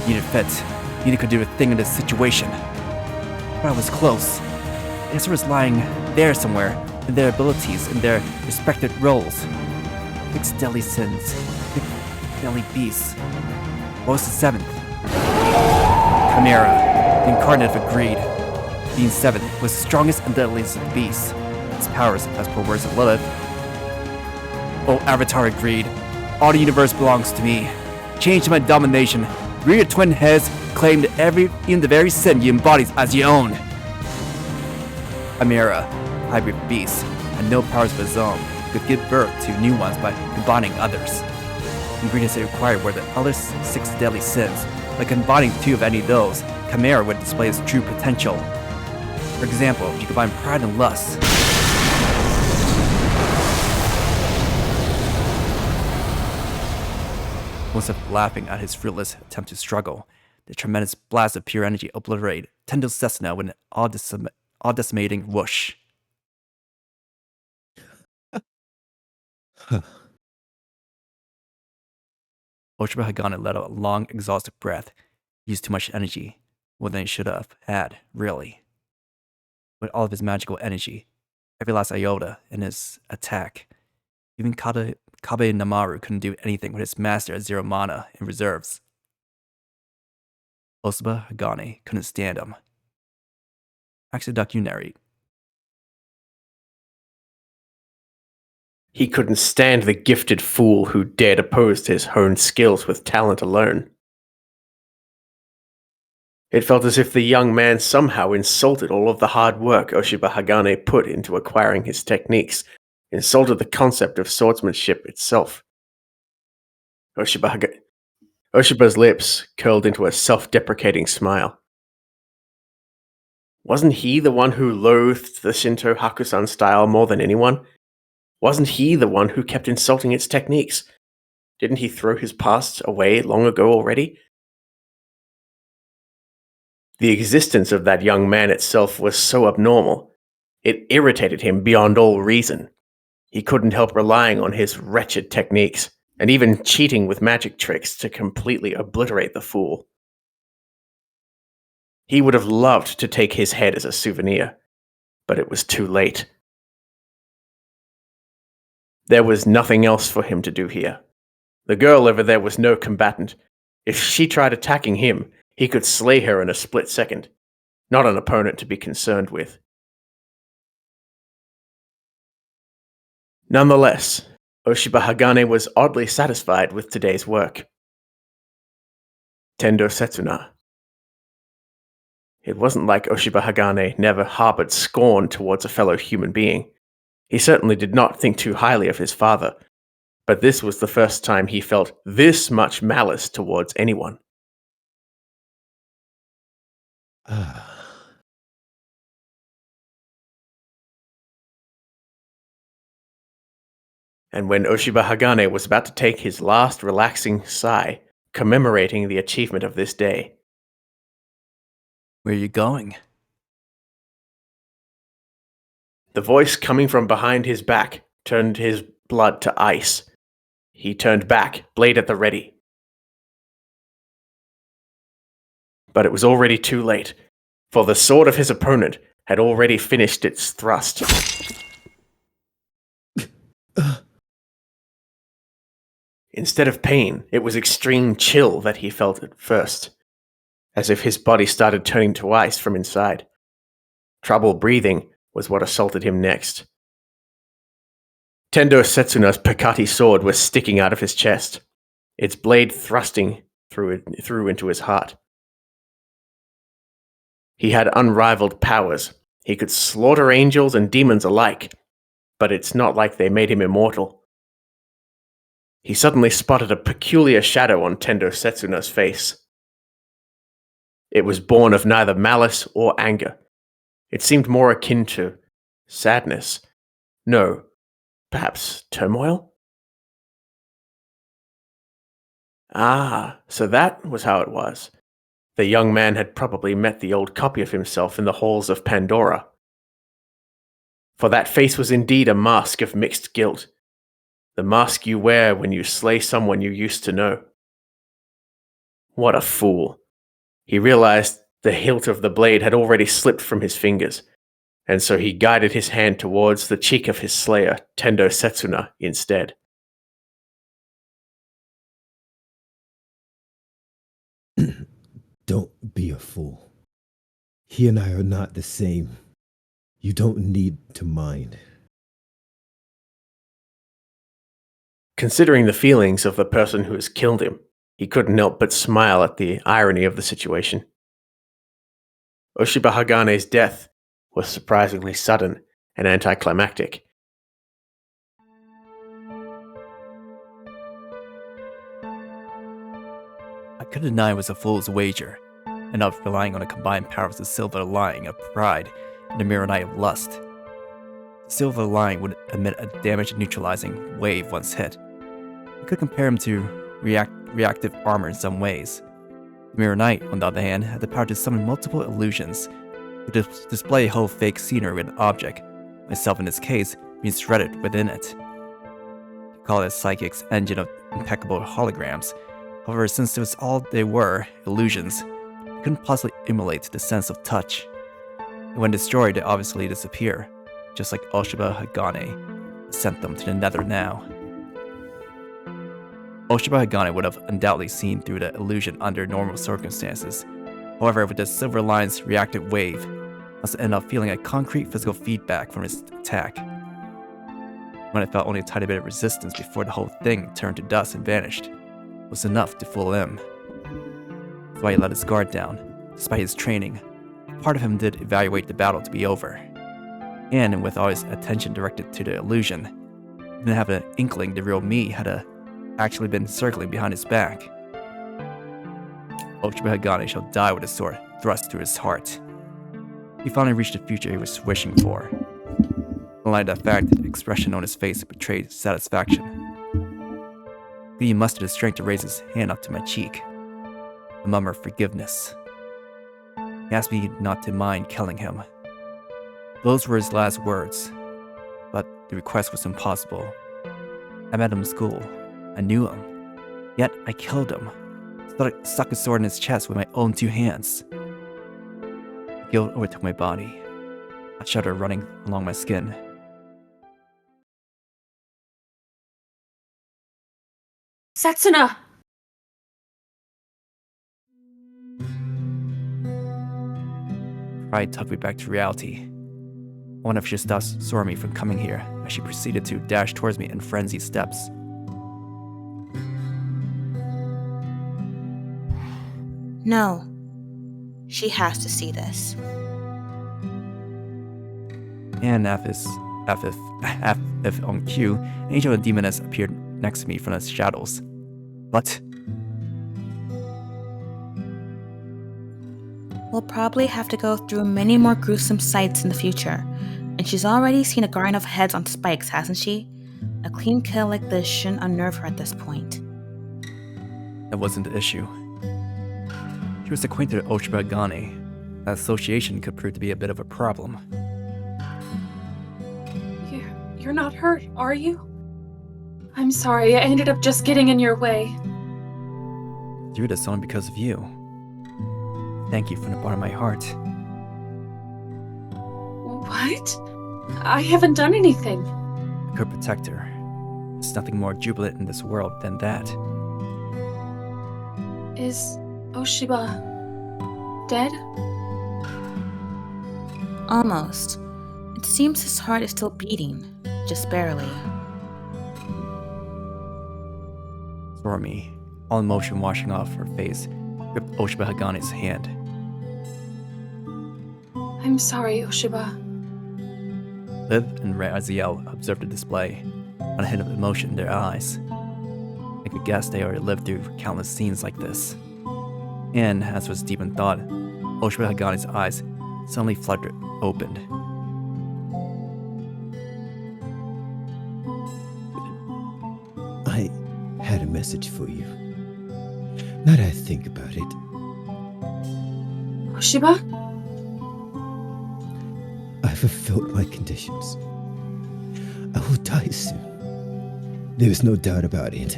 Neither fit. Neither could do a thing in this situation. But I was close. The answer was lying there somewhere, in their abilities, in their respected roles. 6 deadly sins. 6 deadly beasts. What was the 7th? Chimera, the incarnate of greed. Being 7th was the strongest and deadliest of the beasts. Its powers, as per words of Lilith. O Avatar of Greed, all the universe belongs to me. Change to my domination. Rear your twin heads, claim even the very sin you embodies as your own. Chimera, hybrid beast, had no powers of his own, could give birth to new ones by combining others. The ingredients it required were the other 6 deadly sins. By combining 2 of any of those, Chimera would display its true potential. For example, if you combine pride and lust. Instead of laughing at his fruitless attempt to struggle, the tremendous blast of pure energy obliterated Tendo Setsuna with an all-decimating whoosh. Oshiba Hagane let out a long, exhausted breath. He used too much energy, more than he should have had, really. With all of his magical energy, every last iota in his attack, even Kabe Namaru couldn't do anything with his master at 0 mana in reserves. Oshiba Hagane couldn't stand him. Actually, Duck, you narrate. He couldn't stand the gifted fool who dared oppose his honed skills with talent alone. It felt as if the young man somehow insulted all of the hard work Oshiba Hagane put into acquiring his techniques, insulted the concept of swordsmanship itself. Oshiba's lips curled into a self-deprecating smile. Wasn't he the one who loathed the Shinto Hakusan style more than anyone? Wasn't he the one who kept insulting its techniques? Didn't he throw his past away long ago already? The existence of that young man itself was so abnormal. It irritated him beyond all reason. He couldn't help relying on his wretched techniques, and even cheating with magic tricks to completely obliterate the fool. He would have loved to take his head as a souvenir, but it was too late. There was nothing else for him to do here. The girl over there was no combatant. If she tried attacking him, he could slay her in a split second. Not an opponent to be concerned with. Nonetheless, Oshiba Hagane was oddly satisfied with today's work. Tendo Setsuna. It wasn't like Oshiba Hagane never harbored scorn towards a fellow human being. He certainly did not think too highly of his father, but this was the first time he felt this much malice towards anyone. And when Oshiba Hagane was about to take his last relaxing sigh, commemorating the achievement of this day. Where are you going? The voice coming from behind his back turned his blood to ice. He turned back, blade at the ready. But it was already too late, for the sword of his opponent had already finished its thrust. Instead of pain, it was extreme chill that he felt at first, as if his body started turning to ice from inside. Trouble breathing was what assaulted him next. Tendo Setsuna's Pekati sword was sticking out of his chest, its blade thrusting through into his heart. He had unrivaled powers. He could slaughter angels and demons alike, but it's not like they made him immortal. He suddenly spotted a peculiar shadow on Tendo Setsuna's face. It was born of neither malice or anger. It seemed more akin to sadness. No, perhaps turmoil? Ah, so that was how it was. The young man had probably met the old copy of himself in the halls of Pandora. For that face was indeed a mask of mixed guilt. The mask you wear when you slay someone you used to know. What a fool. He realized the hilt of the blade had already slipped from his fingers, and so he guided his hand towards the cheek of his slayer, Tendo Setsuna, instead. Don't be a fool. He and I are not the same. You don't need to mind. Considering the feelings of the person who has killed him, he couldn't help but smile at the irony of the situation. Oshiba Hagane's death was surprisingly sudden and anticlimactic. I couldn't deny it was a fool's wager, and not relying on the combined powers of Silver Lining of pride and the Mirror Knight of lust. The Silver Lining would emit a damage-neutralizing wave once hit. You could compare him to reactive armor in some ways. The Mirror Knight, on the other hand, had the power to summon multiple illusions, to display a whole fake scenery with an object, myself in this case, being shredded within it. To call it a psychic's engine of impeccable holograms. However, since it was all they were, illusions, they couldn't possibly emulate the sense of touch. And when destroyed, they obviously disappear, just like Oshiba Hagane sent them to the Nether now. Oshiba Hagane would have undoubtedly seen through the illusion under normal circumstances. However, with the Silver Line's reactive wave, I must end up feeling a concrete physical feedback from its attack. When I felt only a tiny bit of resistance before the whole thing turned to dust and vanished, was enough to fool him. That's why he let his guard down. Despite his training, part of him did evaluate the battle to be over. And with all his attention directed to the illusion, he didn't have an inkling the real me had actually been circling behind his back. Oshiba Hagane shall die with a sword thrust through his heart. He finally reached the future he was wishing for. Unlike that fact, the expression on his face betrayed satisfaction. He mustered the strength to raise his hand up to my cheek. A murmur of forgiveness. He asked me not to mind killing him. Those were his last words, but the request was impossible. I met him in school. I knew him. Yet I killed him. Stuck a sword in his chest with my own two hands. Guilt overtook my body. A shudder running along my skin. Setsuna! Pride tugged me back to reality. I wonder if she stopped Sorami from coming here as she proceeded to dash towards me in frenzied steps. No. She has to see this. And if on cue, an angel and demoness appeared next to me from the shadows. But We'll probably have to go through many more gruesome sights in the future, and she's already seen a garden of heads on spikes, hasn't she? A clean kill like this shouldn't unnerve her at this point. that wasn't the issue. She was acquainted with Oshiba Hagane. That association could prove to be a bit of a problem. You're not hurt, are you? I'm sorry, I ended up just getting in your way. I threw this on because of you. thank you from the bottom of my heart. What? I haven't done anything. I could protect her. There's nothing more jubilant in this world than that. Is Oshiba dead? Almost. It seems his heart is still beating, just barely. Sorami, all emotion washing off her face, gripped Oshiba Hagane's hand. I'm sorry, Oshiba. Lilith and Raziel observed the display, on a hint of emotion in their eyes. They could guess they already lived through countless scenes like this. And, as was deep in thought, Oshiba Hagane's eyes suddenly fluttered opened. I had a message for you. Now that I think about it, Oshiba? I fulfilled my conditions. I will die soon. There is no doubt about it.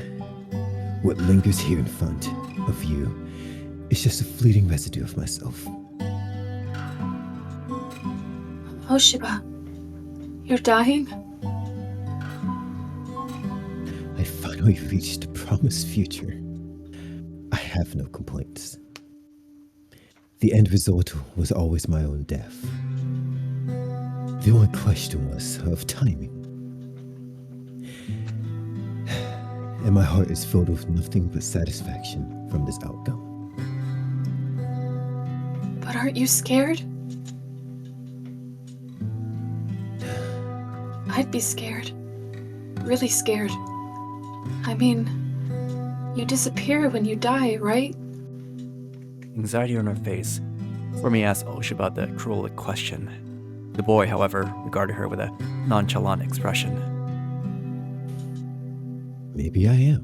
What lingers here in front of you is just a fleeting residue of myself. Oshiba, you're dying? I finally reached the promised future. I have no complaints. The end result was always my own death. The only question was of timing. And my heart is filled with nothing but satisfaction from this outcome. But aren't you scared? I'd be scared. Really scared. I mean, you disappear when you die, right? Anxiety on her face, Sorami asked Oshiba the cruel question. The boy, however, regarded her with a nonchalant expression. Maybe I am.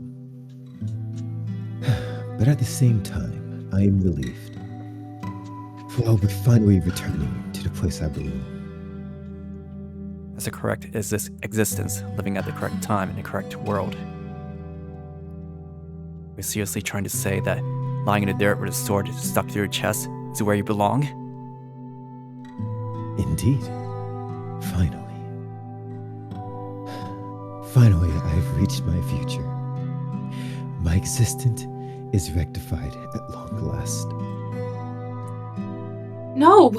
But at the same time, I am relieved. For I'll be finally returning to the place I belong. As the correct is this existence, living at the correct time in the correct world. You're seriously trying to say that lying in the dirt with a sword stuck through your chest is where you belong? Indeed. Finally. Finally, I have reached my future. My existence is rectified at long last. No!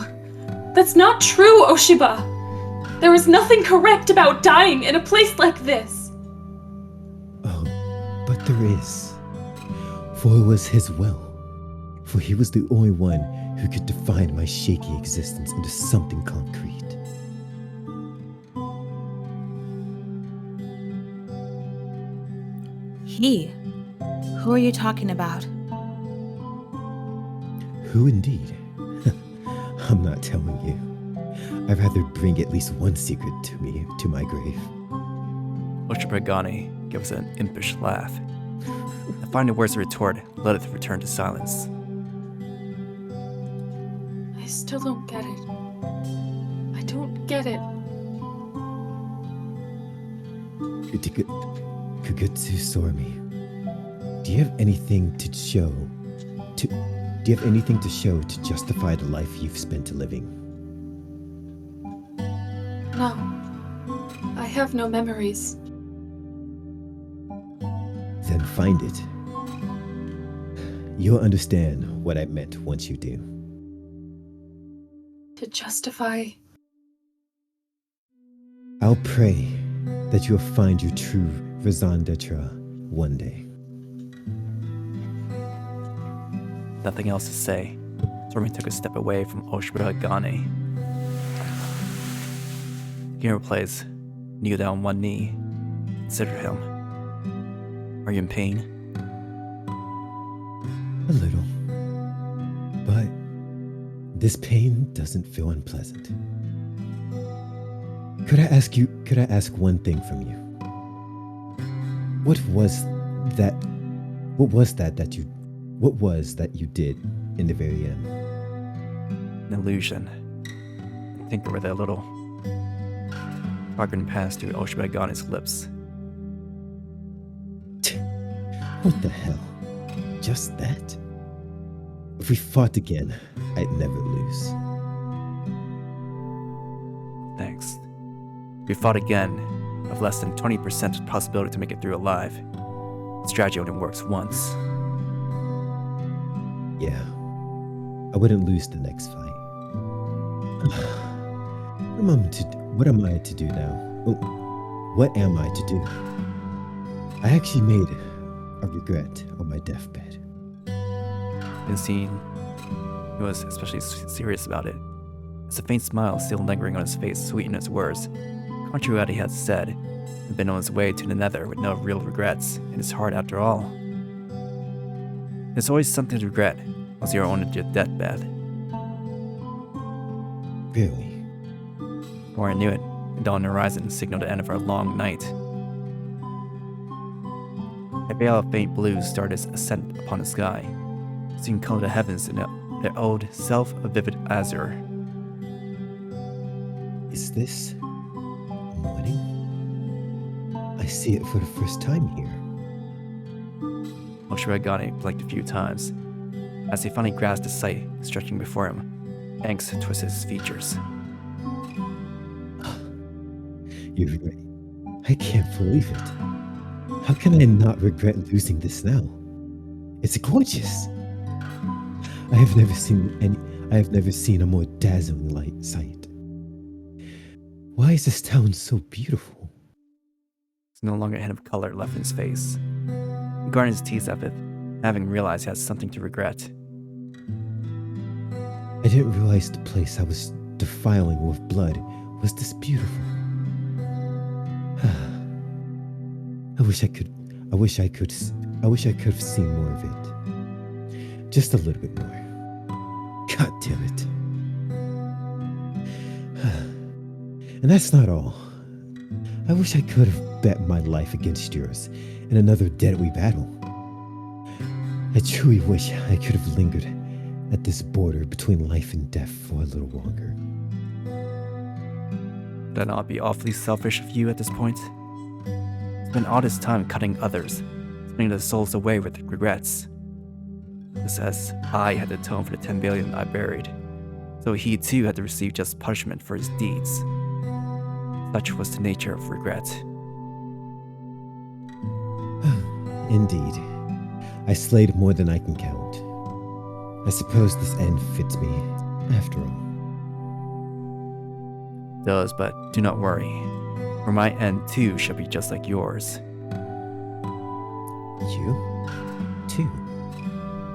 That's not true, Oshiba! There is nothing correct about dying in a place like this! Oh, but there is. For it was his will. For he was the only one who could define my shaky existence into something concrete. He? Who are you talking about? Who indeed? I'm not telling you. I'd rather bring at least one secret to my grave. Oshiba Hagane gives an impish laugh. To find the words to retort, Lilith returned to silence. I still don't get it. I don't get it. Kugutsu Sorami, do you have anything to show? Do you have anything to show to justify the life you've spent living? No. I have no memories. Then find it. You'll understand what I meant once you do. To justify... I'll pray that you'll find your true raison d'etre one day. Nothing else to say. Sorami took a step away from Oshiba Hagane. Hearing her place, kneel down on one knee. Consider him. Are you in pain? A little. But this pain doesn't feel unpleasant. Could I ask one thing from you? What was that you did in the very end? An illusion. Tinker with a little. Hagane passed through Oshiba Hagane's lips. What the hell? Just that? If we fought again, I'd never lose. Thanks. If we fought again, of less than 20% possibility to make it through alive. The strategy only works once. Yeah, I wouldn't lose the next fight. What am I to do now? Oh, what am I to do? I actually made a regret on my deathbed. In scene, he was especially serious about it, as a faint smile still lingering on his face sweetened his words. Contrary to what he had said, he had been on his way to the nether with no real regrets in his heart after all. There's always something to regret once you are on your deathbed. Really? Before I knew it, the dawn horizon signaled the end of our long night. A veil of faint blue started its ascent upon the sky, soon covered the heavens in their old, self-vivid azure. Is this morning? I see it for the first time here. Hagane blinked a few times. As he finally grasped the sight stretching before him, angst twisted his features. You regret? I can't believe it. How can I not regret losing this now? It's gorgeous. I have never seen a more dazzling light sight. Why is this town so beautiful? There's no longer a hint of color left in his face. He ground his teeth at it, having realized he had something to regret. I didn't realize the place I was defiling with blood was this beautiful. I wish I could have seen more of it. Just a little bit more. God damn it. And that's not all. I wish I could have bet my life against yours in another deadly battle. I truly wish I could have lingered at this border between life and death for a little longer. Would that not be awfully selfish of you at this point? Spend all this time cutting others, spinning their souls away with regrets. Just as I had to atone for the 10 billion I buried, so he too had to receive just punishment for his deeds. Such was the nature of regret. Indeed. I slayed more than I can count. I suppose this end fits me, after all. It does, but do not worry, for my end too shall be just like yours. You, too,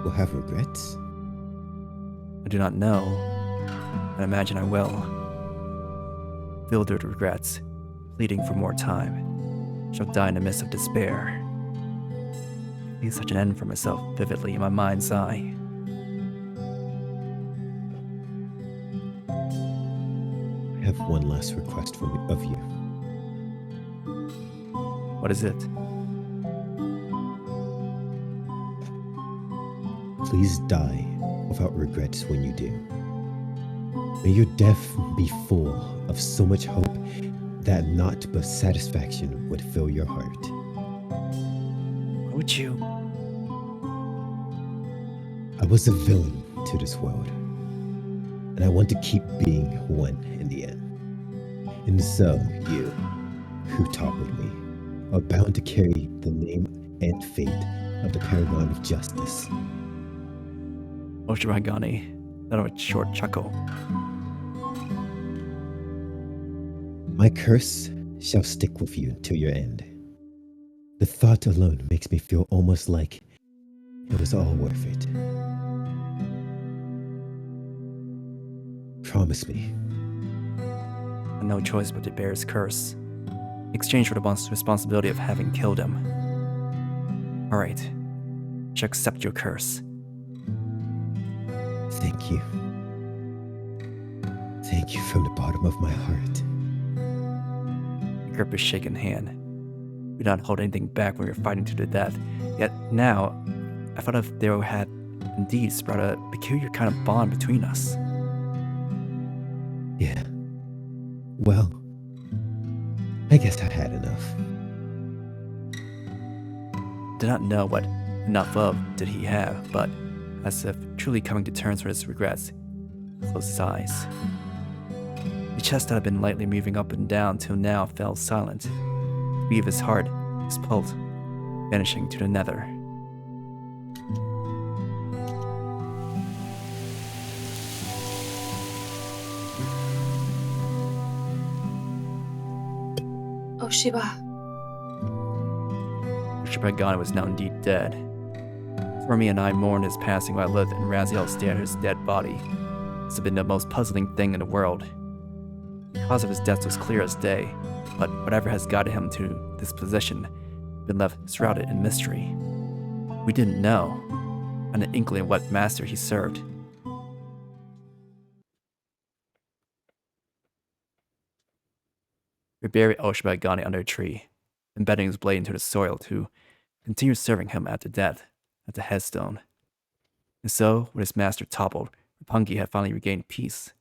will have regrets? I do not know, but I imagine I will. Filled with regrets, pleading for more time, shall die in the midst of despair. I see such an end for myself vividly in my mind's eye. I have one last request of you. What is it? Please die without regrets when you do. May your death be full of so much hope that naught but satisfaction would fill your heart. Why would you? I was a villain to this world, and I want to keep being one in the end. And so you, who toppled me, are bound to carry the name and fate of the paragon of justice. Oshiba Hagane, let out a short chuckle. My curse shall stick with you till your end. The thought alone makes me feel almost like it was all worth it. Promise me. I had no choice but to bear his curse, in exchange for the responsibility of having killed him. Alright, I shall accept your curse. Thank you. Thank you from the bottom of my heart. He gripped his shaken hand. We did not hold anything back when we were fighting to the death, yet now, I thought if there had indeed sprout a peculiar kind of bond between us. Yeah. Well, I guess I had enough. Did not know what enough of did he have, but as if truly coming to terms with his regrets. He closed his eyes. The chest that had been lightly moving up and down till now fell silent. The beat of his heart, his pulse, vanishing to the nether. Oshiba. Oshiba Hagane was now indeed dead. Sorami and I mourned his passing while Lilith and Raziel stared at his dead body. This had been the most puzzling thing in the world. The cause of his death was clear as day, but whatever has guided him to this position had been left shrouded in mystery. We didn't know, and an inkling of what master he served. We buried Oshiba Hagane under a tree, embedding his blade into the soil to continue serving him after death at the headstone. And so, when his master toppled, Roppongi had finally regained peace.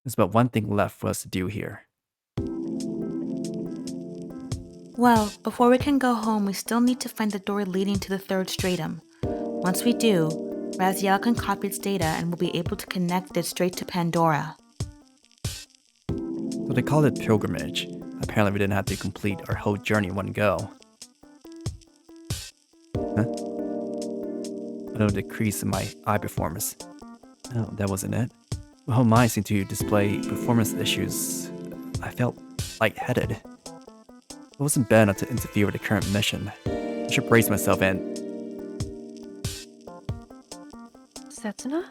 There's but one thing left for us to do here. Well, before we can go home, we still need to find the door leading to the third stratum. Once we do, Raziel can copy its data and we'll be able to connect it straight to Pandora. So they called it pilgrimage. Apparently we didn't have to complete our whole journey in one go. Huh? I know the decrease in my eye performance. No, that wasn't it. My whole mind seemed to display performance issues. I felt lightheaded. It wasn't bad enough to interfere with the current mission. I should brace myself and... Setsuna?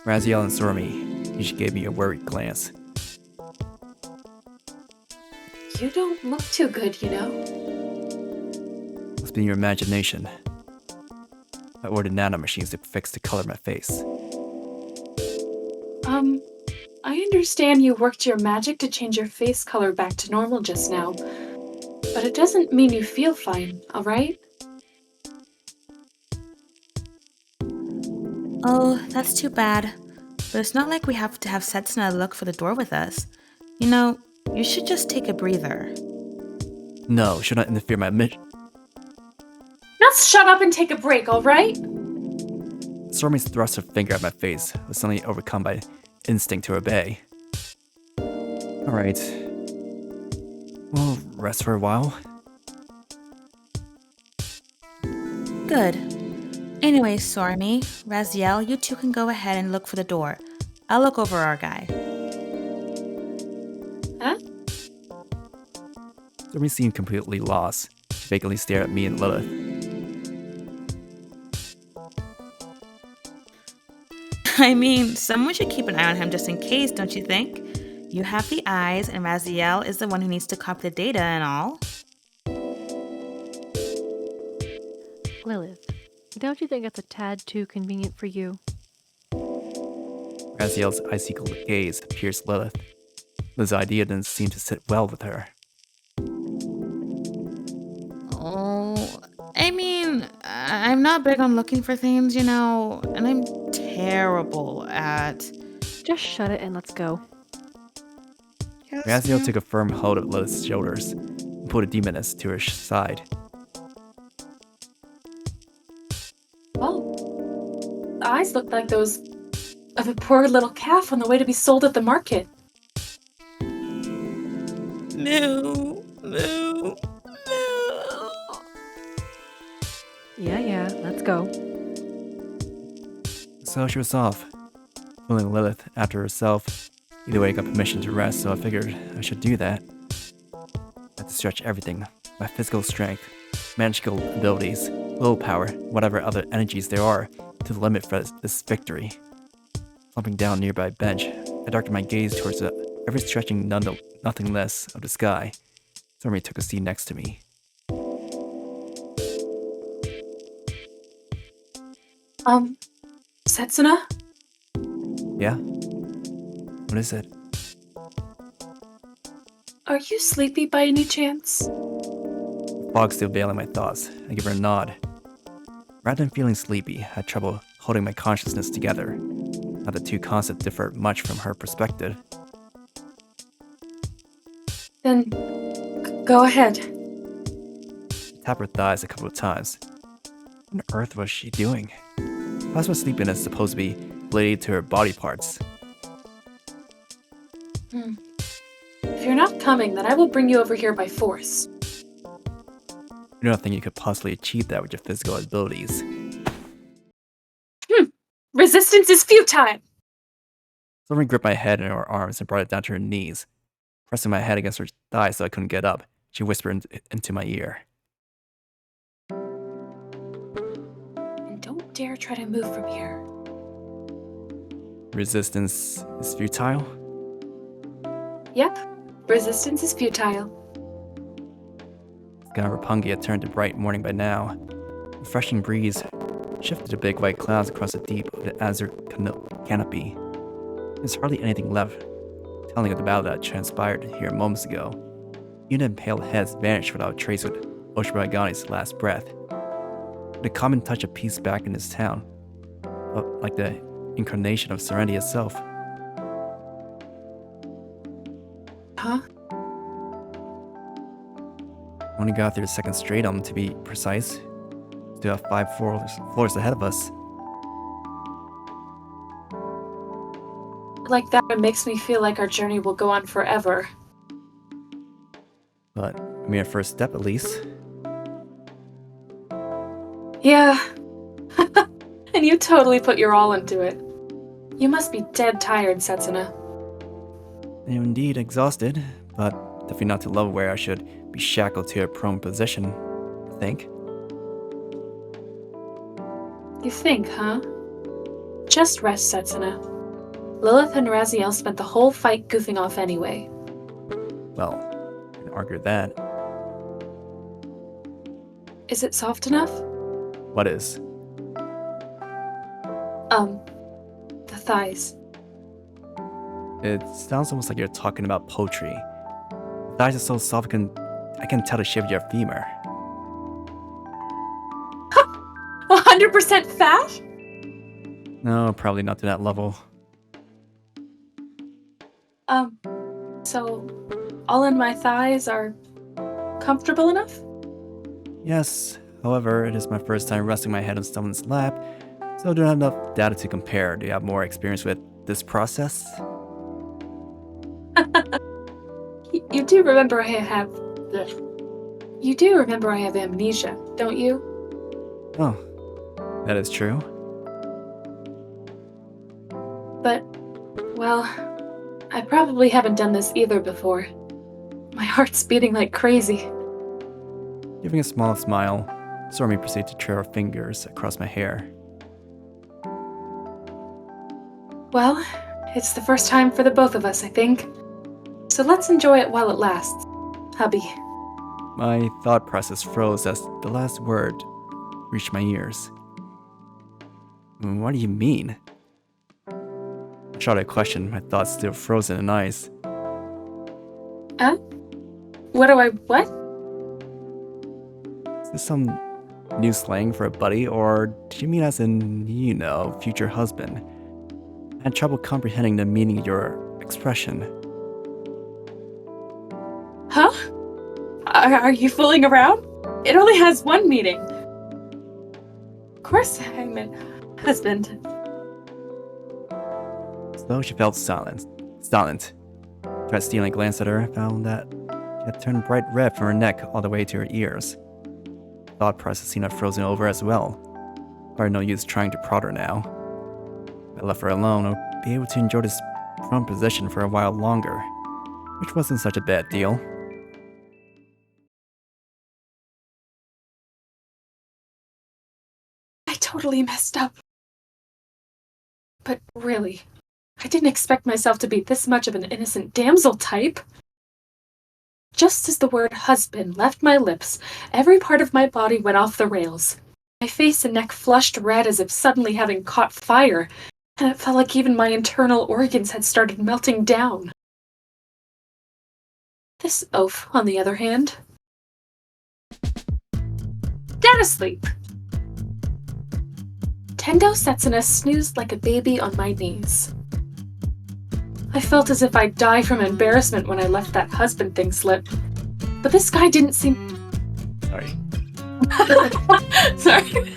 Raziel and Sorami each gave me a worried glance. You don't look too good, you know? Must be your imagination. I ordered nanomachines to fix the color of my face. I understand you worked your magic to change your face color back to normal just now, but it doesn't mean you feel fine, alright? Oh, that's too bad. But it's not like we have to have Setsuna look for the door with us. You know, you should just take a breather. No, should not interfere my mission. Now shut up and take a break, alright? Sorami thrust her finger at my face, was suddenly overcome by instinct to obey. Alright. We'll rest for a while. Good. Anyway, Sorami, Raziel, you two can go ahead and look for the door. I'll look over our guy. Huh? Sorami seemed completely lost. She vacantly stared at me and Lilith. I mean, someone should keep an eye on him just in case, don't you think? You have the eyes, and Raziel is the one who needs to copy the data and all. Lilith, don't you think that's a tad too convenient for you? Raziel's icicle gaze pierced Lilith. This idea didn't seem to sit well with her. Oh, I mean, I'm not big on looking for things, you know, and I'm terrible at... Just shut it and let's go. Yes, Raziel ma'am. took a firm hold of Lilith's shoulders and pulled a demoness to her side. Well, the eyes look like those of a poor little calf on the way to be sold at the market. No. Yeah, let's go. So she was off, pulling Lilith after herself. Either way, I got permission to rest, so I figured I should do that. I had to stretch everything, my physical strength, magical abilities, willpower, whatever other energies there are, to the limit for this victory. Slumping down a nearby bench, I directed my gaze towards the ever-stretching nothingness of the sky. Sorami took a seat next to me. Setsuna? Yeah? What is it? Are you sleepy by any chance? The fog still veiling my thoughts. I give her a nod. Rather than feeling sleepy, I had trouble holding my consciousness together. Not that the two concepts differed much from her perspective. Then, go ahead. I tapped her thighs a couple of times. What on earth was she doing? Plasma sleepiness is supposed to be related to her body parts. If you're not coming, then I will bring you over here by force. You don't think you could possibly achieve that with your physical abilities. Resistance is futile! Sorami gripped my head in her arms and brought it down to her knees. Pressing my head against her thigh so I couldn't get up, she whispered into my ear. And don't dare try to move from here. Resistance is futile? Yep, resistance is futile. The sky over Pungi had turned to bright morning by now. A refreshing breeze shifted the big white clouds across the deep azure canopy. There's hardly anything left, telling of the battle that transpired here moments ago. Even the pale heads vanished without a trace with Oshiba Hagane's last breath. The common touch of peace back in this town, like the incarnation of serenity itself. Huh? Only got through the second stratum, to be precise. Still have 5 floors ahead of us. Like that, it makes me feel like our journey will go on forever. But a mere first step at least. Yeah. And you totally put your all into it. You must be dead tired, Setsuna. I am indeed exhausted, but definitely not to the level where I should be shackled to a prone position, I think. You think, huh? Just rest, Setsuna. Lilith and Raziel spent the whole fight goofing off anyway. Well, I can argue that. Is it soft enough? What is? The thighs. It sounds almost like you're talking about poetry. The thighs are so soft I can tell the shape of your femur. 100% fat? No, probably not to that level. So all in my thighs are comfortable enough? Yes, however, it is my first time resting my head on someone's lap, so I don't have enough data to compare. Do you have more experience with this process? You do remember I have... You do remember I have amnesia, don't you? Oh, that is true. But, well, I probably haven't done this either before. My heart's beating like crazy. Giving a small smile, Sorami proceeded to trail her fingers across my hair. Well, it's the first time for the both of us, I think. So let's enjoy it while it lasts, hubby. My thought process froze as the last word reached my ears. What do you mean? I shot a question, my thoughts still frozen in ice. What? Is this some new slang for a buddy, or do you mean as in, future husband? I had trouble comprehending the meaning of your expression. Huh? Are you fooling around? It only has one meaning. Of course I meant husband. So she felt silent. Tried stealing a glance at her, found that she had turned bright red from her neck all the way to her ears. Thought process seemed to have frozen over as well. Probably no use trying to prod her now. If I left her alone, I would be able to enjoy this prone position for a while longer, which wasn't such a bad deal. I totally messed up. But really, I didn't expect myself to be this much of an innocent damsel type. Just as the word husband left my lips, every part of my body went off the rails. My face and neck flushed red as if suddenly having caught fire, and it felt like even my internal organs had started melting down. This oaf, on the other hand, dead asleep. Tendo Setsuna snoozed like a baby on my knees. I felt as if I'd die from embarrassment when I left that husband thing slip. But this guy didn't seem... Sorry. Sorry.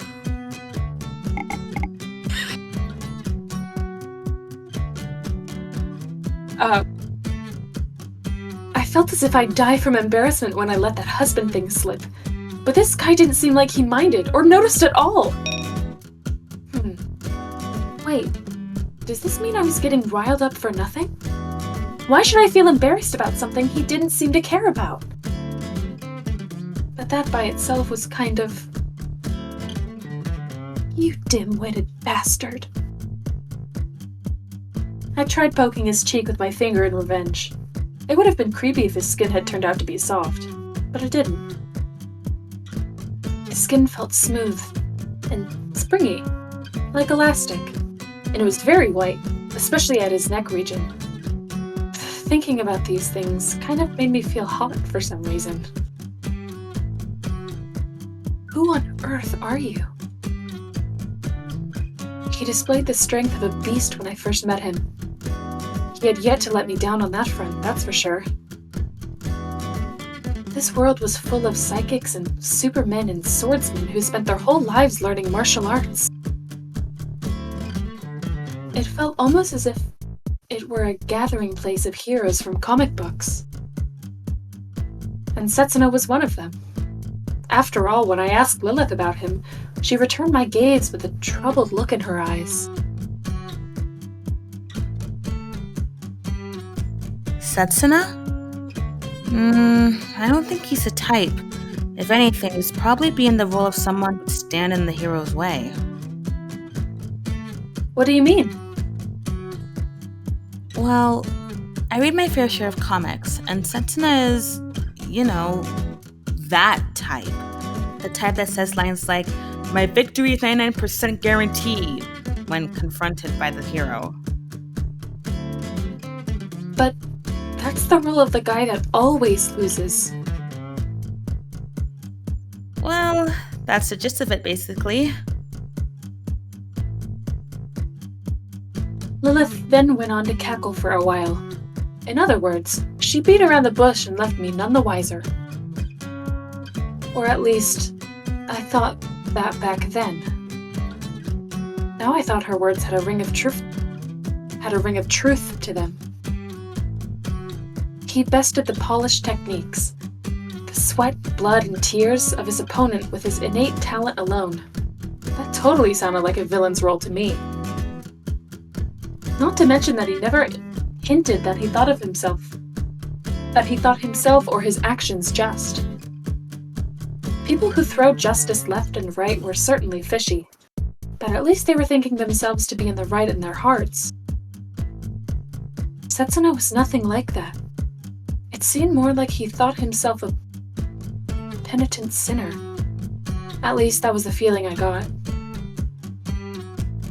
I felt as if I'd die from embarrassment when I let that husband thing slip. But this guy didn't seem like he minded or noticed at all. Wait, does this mean I was getting riled up for nothing? Why should I feel embarrassed about something he didn't seem to care about? But that by itself was kind of... You dim-witted bastard. I tried poking his cheek with my finger in revenge. It would have been creepy if his skin had turned out to be soft, but it didn't. His skin felt smooth and springy, like elastic, and it was very white, especially at his neck region. Thinking about these things kind of made me feel hot for some reason. Who on earth are you? He displayed the strength of a beast when I first met him. He had yet to let me down on that front, that's for sure. This world was full of psychics and supermen and swordsmen who spent their whole lives learning martial arts. It felt almost as if it were a gathering place of heroes from comic books. And Setsuna was one of them. After all, when I asked Lilith about him, she returned my gaze with a troubled look in her eyes. Setsuna? I don't think he's a type. If anything, he's probably be in the role of someone who'd stand in the hero's way. What do you mean? Well, I read my fair share of comics, and Setsuna is, that type. The type that says lines like, "My victory is 99% guaranteed," when confronted by the hero. But that's the role of the guy that always loses. Well, that's the gist of it, basically. Lilith then went on to cackle for a while. In other words, she beat around the bush and left me none the wiser. Or at least, I thought that back then. Now I thought her words had a ring of truth to them. He bested the polished techniques, the sweat, blood, and tears of his opponent with his innate talent alone. That totally sounded like a villain's role to me. Not to mention that he never hinted that he thought himself or his actions just. People who throw justice left and right were certainly fishy, but at least they were thinking themselves to be in the right in their hearts. Setsuna was nothing like that. It seemed more like he thought himself a penitent sinner. At least that was the feeling I got.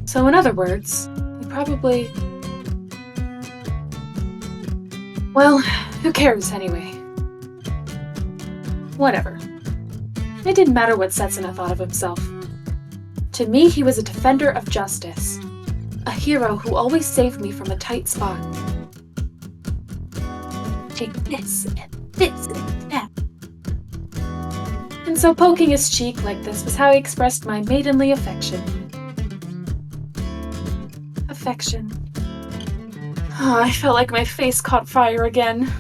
So in other words, he probably... Well, who cares anyway? Whatever. It didn't matter what Setsuna thought of himself. To me, he was a defender of justice. A hero who always saved me from a tight spot. Take this and this and that. And so poking his cheek like this was how he expressed my maidenly affection. Affection. Oh, I felt like my face caught fire again.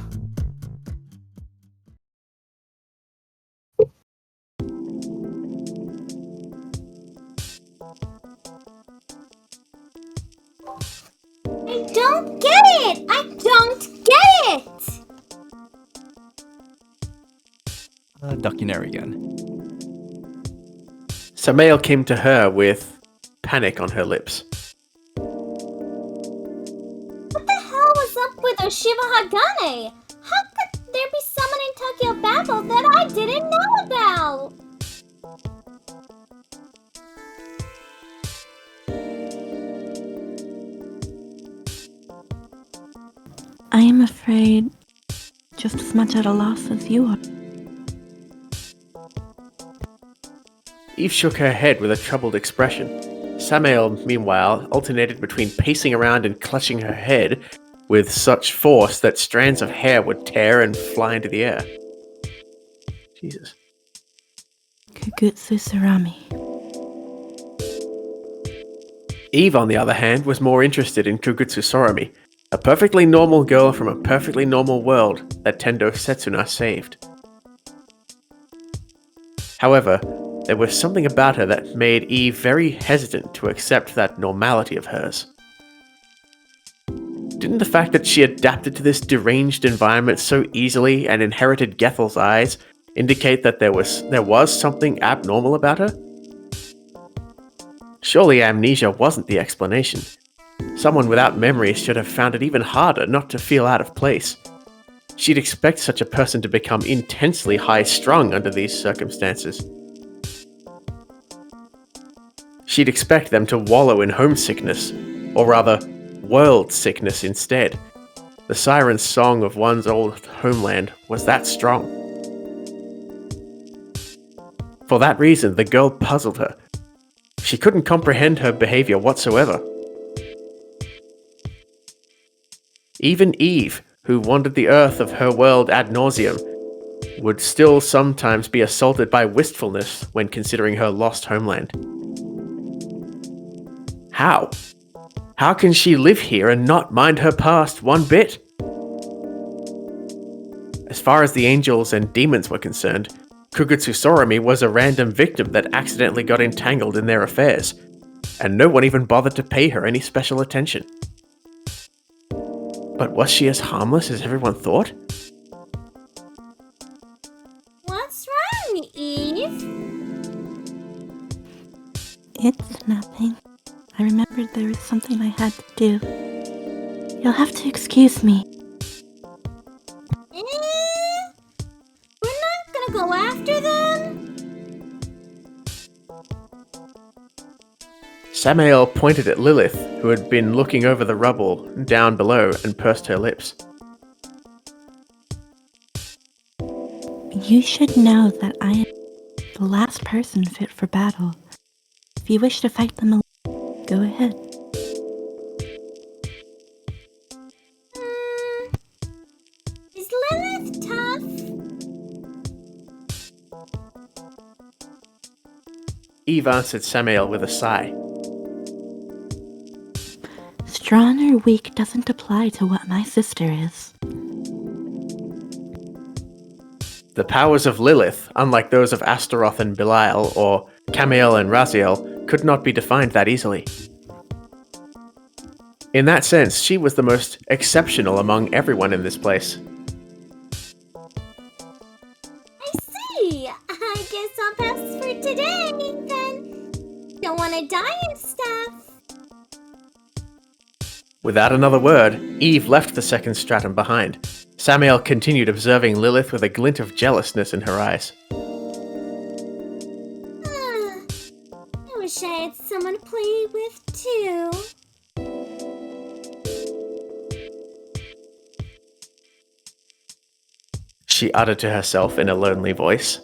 I don't get it! I don't get it! Duckinary again. Samael came to her with panic on her lips. What the hell was up with Oshiba Hagane? How could there be someone in Tokyo Babel that I didn't know about? I am afraid just as much at a loss as you are. Eve shook her head with a troubled expression. Samael, meanwhile, alternated between pacing around and clutching her head with such force that strands of hair would tear and fly into the air. Jesus. Kugutsu Sorami. Eve, on the other hand, was more interested in Kugutsu Sorami. A perfectly normal girl from a perfectly normal world that Tendo Setsuna saved. However, there was something about her that made Eve very hesitant to accept that normality of hers. Didn't the fact that she adapted to this deranged environment so easily and inherited Gethel's eyes indicate that there was something abnormal about her? Surely amnesia wasn't the explanation. Someone without memories should have found it even harder not to feel out of place. She'd expect such a person to become intensely high-strung under these circumstances. She'd expect them to wallow in homesickness, or rather, world sickness instead. The siren song of one's old homeland was that strong. For that reason, the girl puzzled her. She couldn't comprehend her behavior whatsoever. Even Eve, who wandered the earth of her world ad nauseum, would still sometimes be assaulted by wistfulness when considering her lost homeland. How? How can she live here and not mind her past one bit? As far as the angels and demons were concerned, Kugutsu Sorami was a random victim that accidentally got entangled in their affairs, and no one even bothered to pay her any special attention. But was she as harmless as everyone thought? What's wrong, Eve? It's nothing. I remembered there was something I had to do. You'll have to excuse me. We're not gonna go after them? Samael pointed at Lilith, who had been looking over the rubble down below, and pursed her lips. You should know that I am the last person fit for battle. If you wish to fight them alone, go ahead. Is Lilith tough? Eve answered Samael with a sigh. Strong or weak doesn't apply to what my sister is. The powers of Lilith, unlike those of Astaroth and Belial, or Camael and Raziel, could not be defined that easily. In that sense, she was the most exceptional among everyone in this place. I see. I guess I'll pass for today, then. Don't want to die and stuff. Without another word, Eve left the second stratum behind. Samael continued observing Lilith with a glint of jealousness in her eyes. I wish I had someone to play with, too. She uttered to herself in a lonely voice.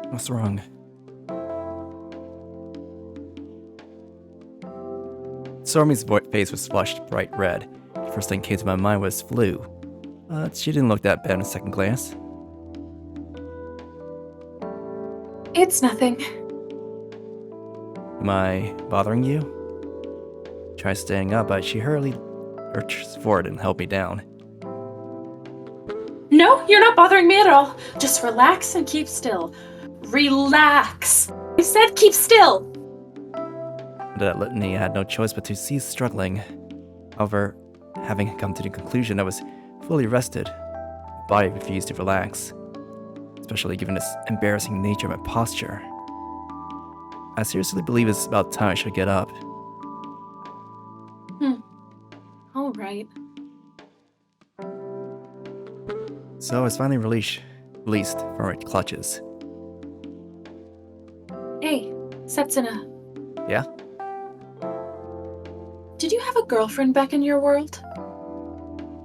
What's wrong? Sorami's face was flushed bright red. The first thing came to my mind was flu. But she didn't look that bad on second glance. It's nothing. Am I bothering you? Tried standing up, but she hurriedly lurched forward and held me down. No, you're not bothering me at all. Just relax and keep still. Relax! I said keep still! Under that litany, I had no choice but to cease struggling. However, having come to the conclusion I was fully rested, my body refused to relax, especially given its embarrassing nature of my posture. I seriously believe it's about time I should get up. All right. So I was finally released from her clutches. Hey, Setsuna. Yeah? Did you have a girlfriend back in your world?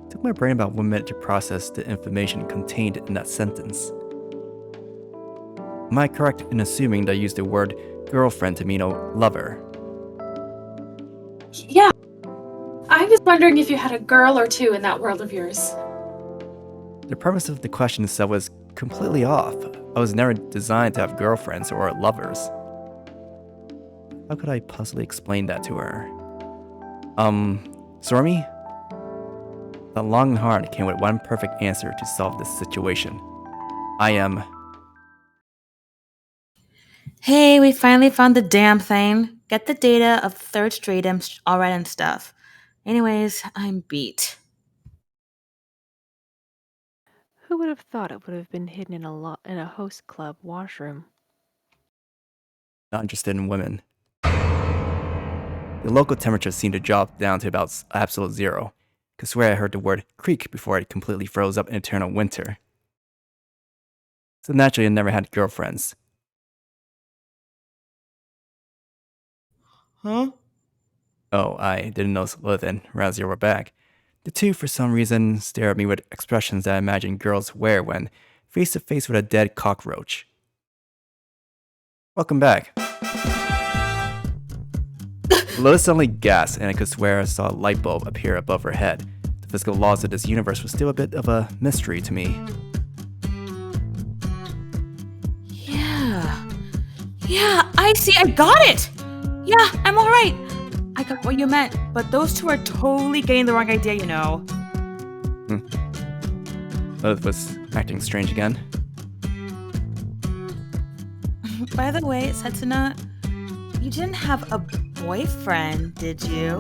It took my brain about 1 minute to process the information contained in that sentence. Am I correct in assuming that I used the word girlfriend to mean a lover? Yeah. I was wondering if you had a girl or two in that world of yours. The premise of the question itself was completely off. I was never designed to have girlfriends or lovers. How could I possibly explain that to her? Sorami? The long and hard came with one perfect answer to solve this situation. I am... Hey, we finally found the damn thing. Get the data of third stratum alright and stuff. Anyways, I'm beat. Who would have thought it would have been hidden in a host club washroom? not interested in women. The local temperature seemed to drop down to about absolute zero. Could swear I heard the word creak before it completely froze up in eternal winter. So naturally I never had girlfriends. Huh? Oh, I didn't know Lilith and Raziel were back. The two, for some reason, stare at me with expressions that I imagine girls wear when face to face with a dead cockroach. Welcome back. Lilith suddenly gasped, and I could swear I saw a light bulb appear above her head. The physical laws of this universe were still a bit of a mystery to me. Yeah, I see, I got it! Yeah, I'm alright. I got what you meant, but those two are totally getting the wrong idea, you know. Lilith was acting strange again. By the way, Setsuna, you didn't have a boyfriend, did you?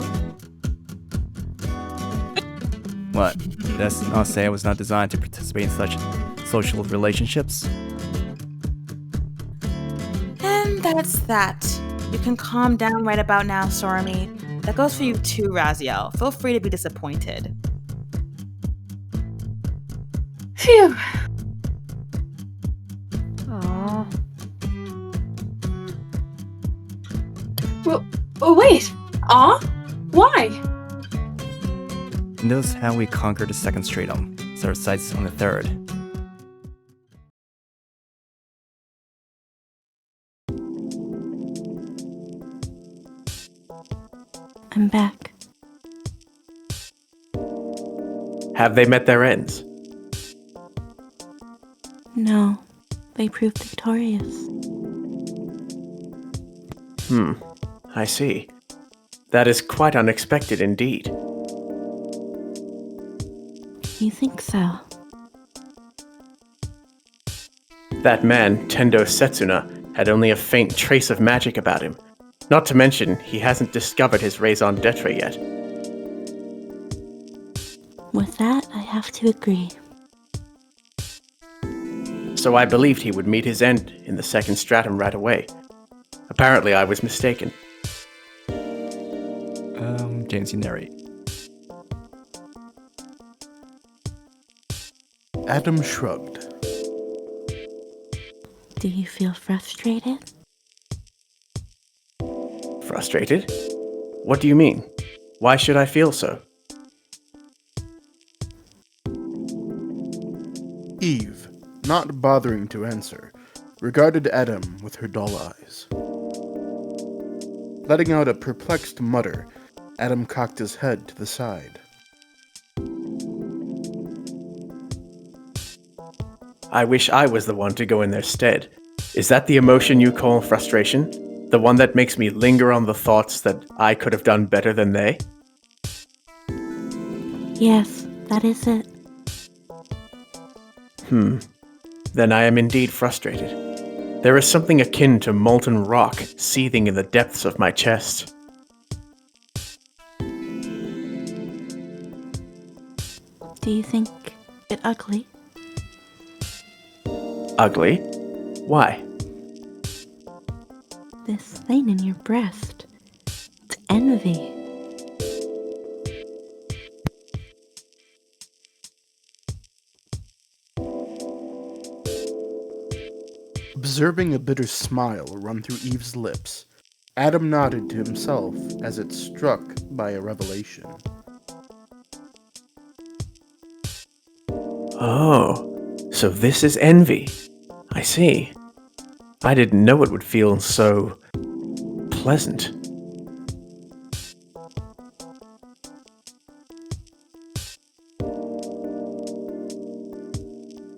What? Did I not say I was not designed to participate in such social relationships? And that's that. You can calm down right about now, Sorami. That goes for you too, Raziel. Feel free to be disappointed. Phew. Aww. Well, oh wait. Aw? Why? And notice how we conquered the second stratum, set our sights on the third. I'm back. Have they met their ends? No, they proved victorious. I see. That is quite unexpected indeed. You think so? That man, Tendo Setsuna, had only a faint trace of magic about him. Not to mention, he hasn't discovered his raison d'etre yet. With that, I have to agree. So I believed he would meet his end in the second stratum right away. Apparently I was mistaken. James, you narrate. Adam shrugged. Do you feel frustrated? Frustrated? What do you mean? Why should I feel so? Eve, not bothering to answer, regarded Adam with her dull eyes. Letting out a perplexed mutter, Adam cocked his head to the side. I wish I was the one to go in their stead. Is that the emotion you call frustration? The one that makes me linger on the thoughts that I could have done better than they? Yes, that is it. Then I am indeed frustrated. There is something akin to molten rock seething in the depths of my chest. Do you think it ugly? Ugly? Why? This thing in your breast. It's envy. Observing a bitter smile run through Eve's lips, Adam nodded to himself as it struck by a revelation. Oh, so this is envy. I see. I didn't know it would feel so pleasant.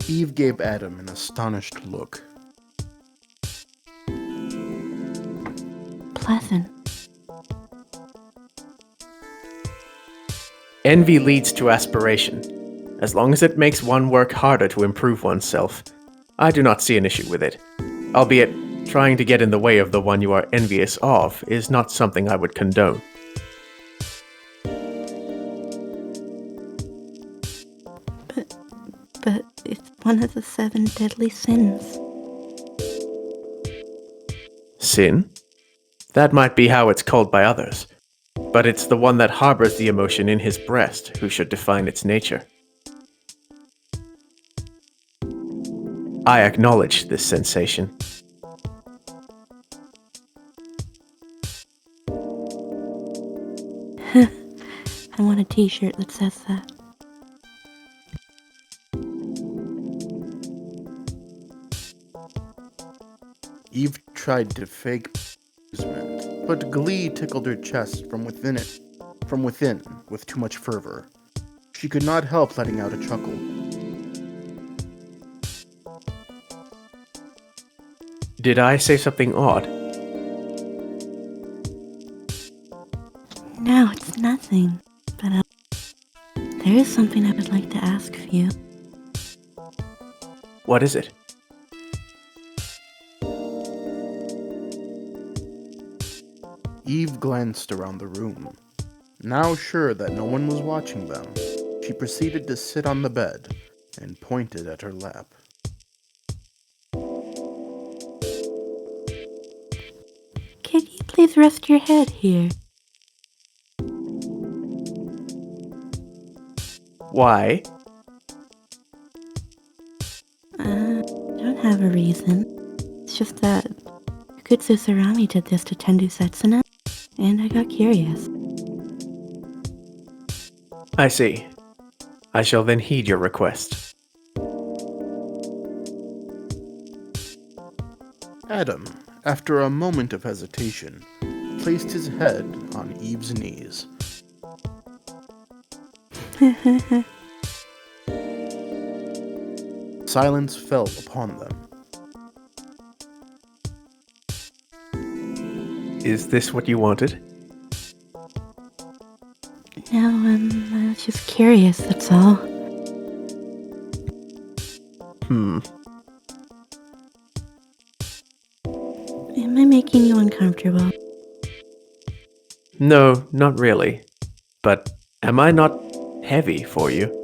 Eve gave Adam an astonished look. unpleasant. Envy leads to aspiration. As long as it makes one work harder to improve oneself, I do not see an issue with it. Albeit, trying to get in the way of the one you are envious of is not something I would condone. But it's one of the 7 deadly sins. Sin? That might be how it's called by others, but it's the one that harbors the emotion in his breast who should define its nature. I acknowledge this sensation. I want a t-shirt that says that. Eve tried to fake amusement, but glee tickled her chest from within with too much fervor. She could not help letting out a chuckle. Did I say something odd? No, it's nothing. But there is something I would like to ask of you. What is it? Eve glanced around the room. Now sure that no one was watching them, she proceeded to sit on the bed and pointed at her lap. Could you please rest your head here? Why? Don't have a reason. It's just that Kugutsu Sorami did this to Tendu Setsuna, and I got curious. I see. I shall then heed your request. Adam, after a moment of hesitation, placed his head on Eve's knees. Silence fell upon them. Is this what you wanted? No, I was just curious, that's all. Am I making you uncomfortable? No, not really. But am I not heavy for you?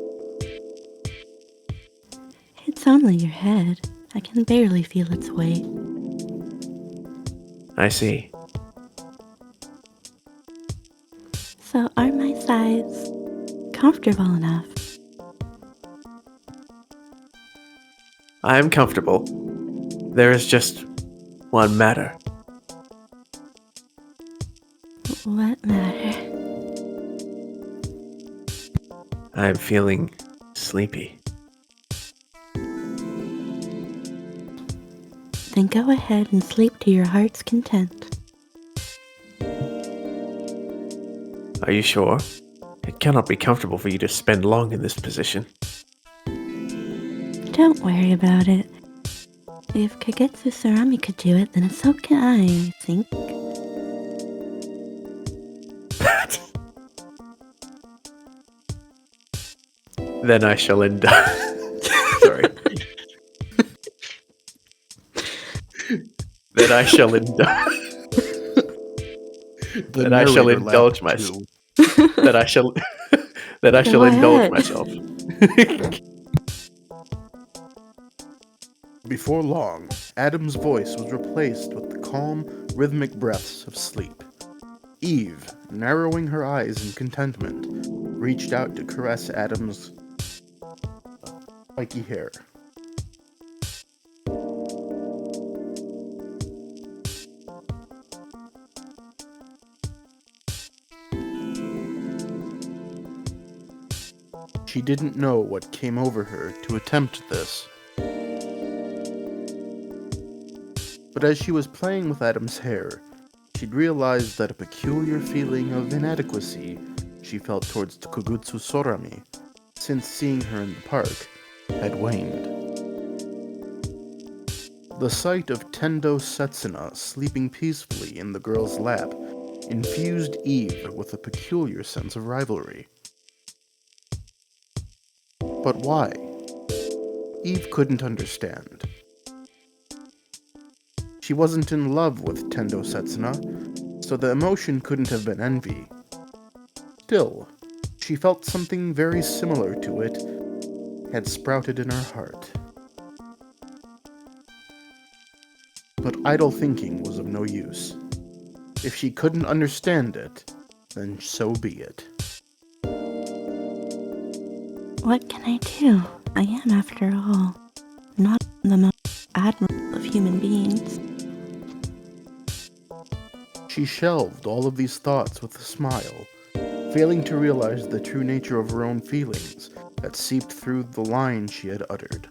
It's only your head. I can barely feel its weight. I see. So are my thighs comfortable enough? I am comfortable. There is just one matter. What matter? I am feeling sleepy. Then go ahead and sleep to your heart's content. Are you sure? It cannot be comfortable for you to spend long in this position. Don't worry about it. If Kugutsu Sorami could do it, then so can I think. Then I shall indulge. Sorry. Then I shall indulge. Then I shall indulge myself. Then I shall. Then I shall indulge myself. Before long, Adam's voice was replaced with the calm, rhythmic breaths of sleep. Eve, narrowing her eyes in contentment, reached out to caress Adam's spiky hair. She didn't know what came over her to attempt this. But as she was playing with Adam's hair, she'd realized that a peculiar feeling of inadequacy she felt towards the Kugutsu Sorami, since seeing her in the park, had waned. The sight of Tendo Setsuna sleeping peacefully in the girl's lap infused Eve with a peculiar sense of rivalry. But why? Eve couldn't understand. She wasn't in love with Tendo Setsuna, so the emotion couldn't have been envy. Still, she felt something very similar to it had sprouted in her heart. But idle thinking was of no use. If she couldn't understand it, then so be it. What can I do? I am, after all, not the most admirable of human beings. She shelved all of these thoughts with a smile, failing to realize the true nature of her own feelings that seeped through the lines she had uttered.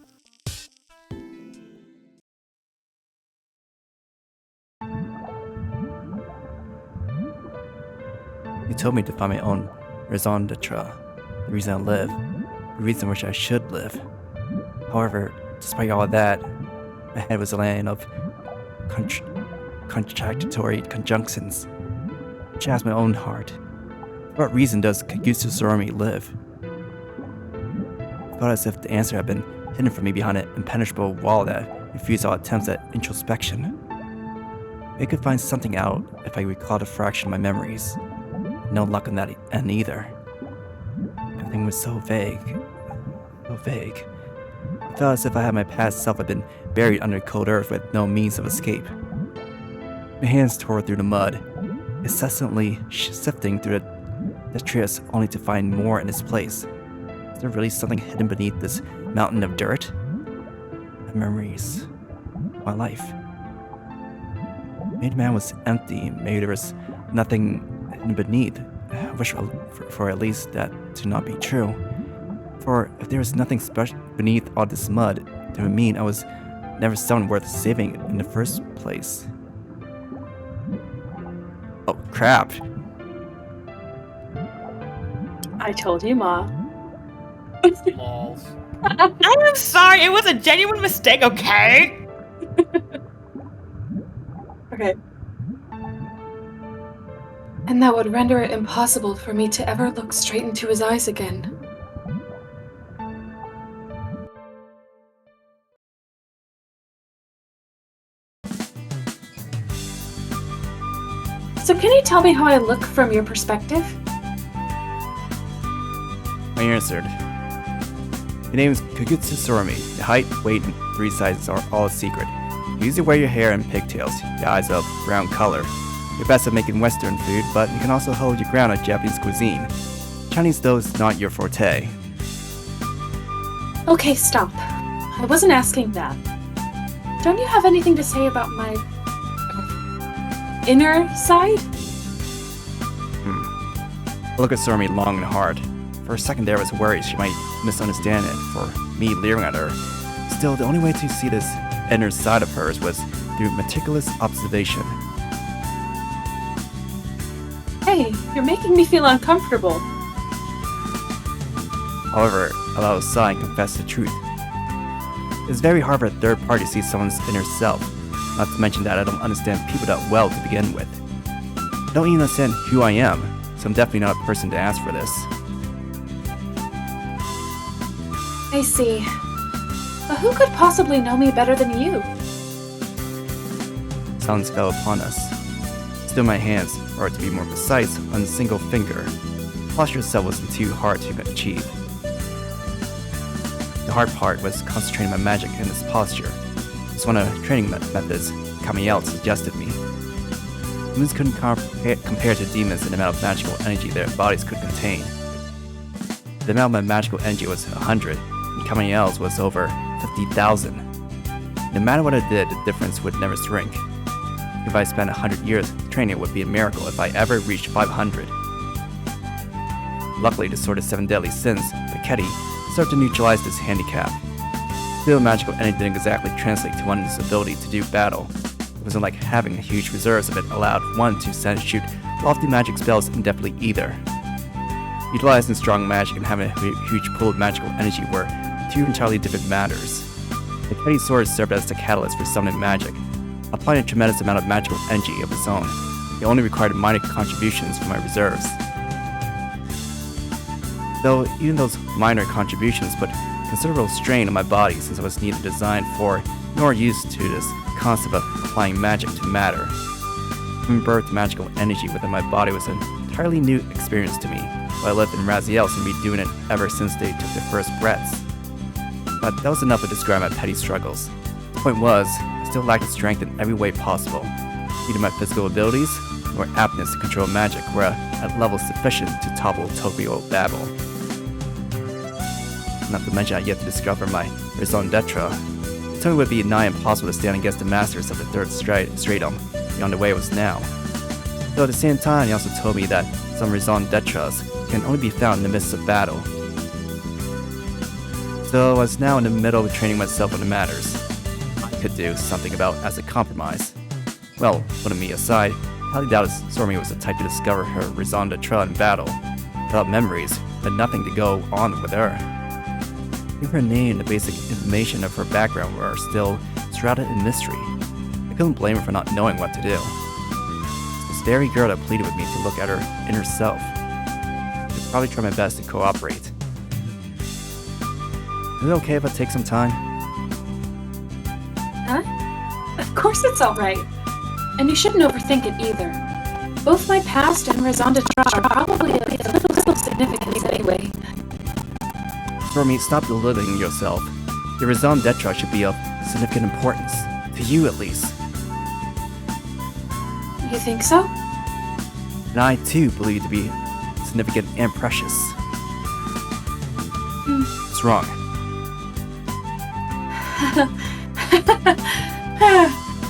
You told me to find my own raison d'etre, the reason I live, the reason which I should live. However, despite all of that, my head was a land of contradictory conjunctions. Which has my own heart. For what reason does Kugutsu Sorami live? I felt as if the answer had been hidden from me behind an impenetrable wall that refused all attempts at introspection. I could find something out if I recalled a fraction of my memories. No luck on that end either. Everything was so vague. So vague. I felt as if I had my past self had been buried under cold earth with no means of escape. My hands tore through the mud, incessantly sifting through the detritus only to find more in its place. Is there really something hidden beneath this mountain of dirt? My memories. My life. Maybe the man was empty. Maybe there was nothing hidden beneath. I wish for at least that to not be true. For if there was nothing special beneath all this mud, that would mean I was never someone worth saving in the first place. Oh, crap. I told you, Ma. Lols. I am sorry, it was a genuine mistake, okay? Okay. And that would render it impossible for me to ever look straight into his eyes again. So can you tell me how I look from your perspective? I answered. Your name is Kugutsu Sorami. Your height, weight, and 3 sizes are all a secret. You usually wear your hair in pigtails, your eyes a brown color. You're best at making Western food, but you can also hold your ground on Japanese cuisine. Chinese, though, is not your forte. Okay, stop. I wasn't asking that. Don't you have anything to say about my inner side? I looked at Sorami long and hard. For a second there I was worried she might misunderstand it for me leering at her. Still, the only way to see this inner side of hers was through meticulous observation. Hey, you're making me feel uncomfortable. However, I let out a sigh and confessed the truth. It's very hard for a third party to see someone's inner self, not to mention that I don't understand people that well to begin with. I don't even understand who I am, so I'm definitely not a person to ask for this. I see. But who could possibly know me better than you? Silence fell upon us. Still my hands, or to be more precise, on a single finger. The posture itself wasn't too hard to achieve. The hard part was concentrating my magic in this posture. It's one of the training methods Camael suggested me. Humans couldn't compare to demons in the amount of magical energy their bodies could contain. The amount of my magical energy was 100, and Camael's was over 50,000. No matter what I did, the difference would never shrink. If I spent 100 years training, it would be a miracle if I ever reached 500. Luckily, the sword of 7 deadly sins, Piketty, served to neutralize this handicap. Still, magical energy didn't exactly translate to one's ability to do battle. It wasn't like having huge reserves of it allowed one to send and shoot lofty magic spells indefinitely either. Utilizing strong magic and having a huge pool of magical energy were two entirely different matters. The Teddy sword served as the catalyst for summoning magic, applying a tremendous amount of magical energy of its own. It only required minor contributions from my reserves. Though even those minor contributions put considerable strain on my body since I was neither designed for nor used to this concept of applying magic to matter. Giving birth to magical energy within my body was an entirely new experience to me, while I lived in Raziel and been doing it ever since they took their first breaths. But that was enough to describe my petty struggles. The point was, I still lacked the strength in every way possible. Neither my physical abilities nor aptness to control magic were at levels sufficient to topple Tokyo Babel. Not to mention I had yet to discover my raison d'etre. It told me it would be nigh impossible to stand against the masters of the third stratum beyond the way it was now. Though at the same time, he also told me that some raison d'etres can only be found in the midst of battle. So I was now in the middle of training myself on the matters I could do something about as a compromise. Well, putting me aside, I highly doubted Sorami was the type to discover her raison d'etre in battle. Without memories, but nothing to go on with her. Even her name and the basic information of her background were still shrouded in mystery. I couldn't blame her for not knowing what to do. This very girl that pleaded with me to look at her inner self. I should probably try my best to cooperate. Is it okay if I take some time? Huh? Of course it's alright. And you shouldn't overthink it either. Both my past and raison d'etre are probably of little significance anyway. Sorami, stop belittling yourself. Your raison d'etre should be of significant importance. To you, at least. You think so? And I, too, believe it to be significant and precious. What's wrong?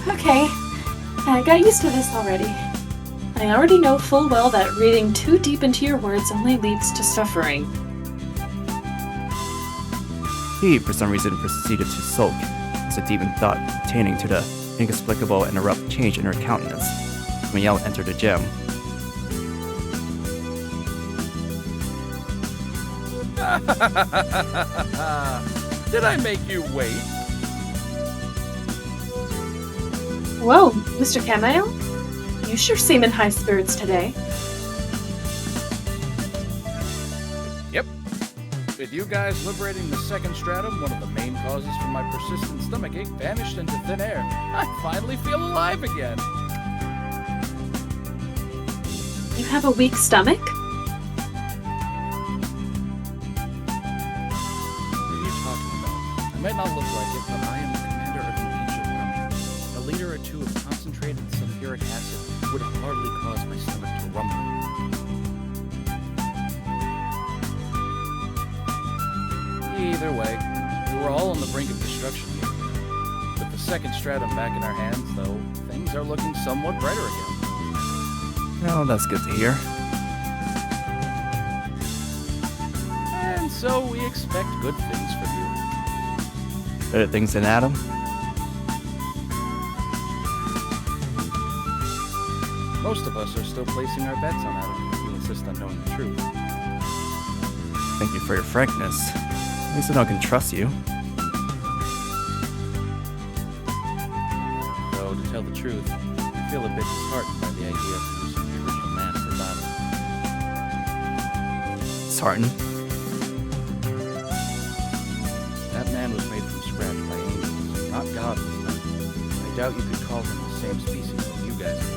Okay. I got used to this already. I already know full well that reading too deep into your words only leads to suffering. He, for some reason, proceeded to sulk, as a deep in thought pertaining to the inexplicable and abrupt change in her countenance. Camael entered the gym. Did I make you wait? Whoa, Mr. Camael? You sure seem in high spirits today. Yep. With you guys liberating the second stratum, one of the main causes for my persistent stomachache vanished into thin air. I finally feel alive again. You have a weak stomach? What are you talking about? I might not look like it, but I am the commander of an ancient army. A liter or two of concentrated sulfuric acid would hardly cause my stomach to rumble. Either way, we were all on the brink of destruction here. With the second stratum back in our hands, though, things are looking somewhat brighter again. Well, that's good to hear. And so we expect good things from you. Better things than Adam? Most of us are still placing our bets on Adam if you insist on knowing the truth. Thank you for your frankness. At least I know I can trust you. Though, to tell the truth, I feel a bit disheartened by the idea of using the original man for battle. Disheartened? That man was made from scratch by angels, not God this time. I doubt you could call him the same species as you guys are.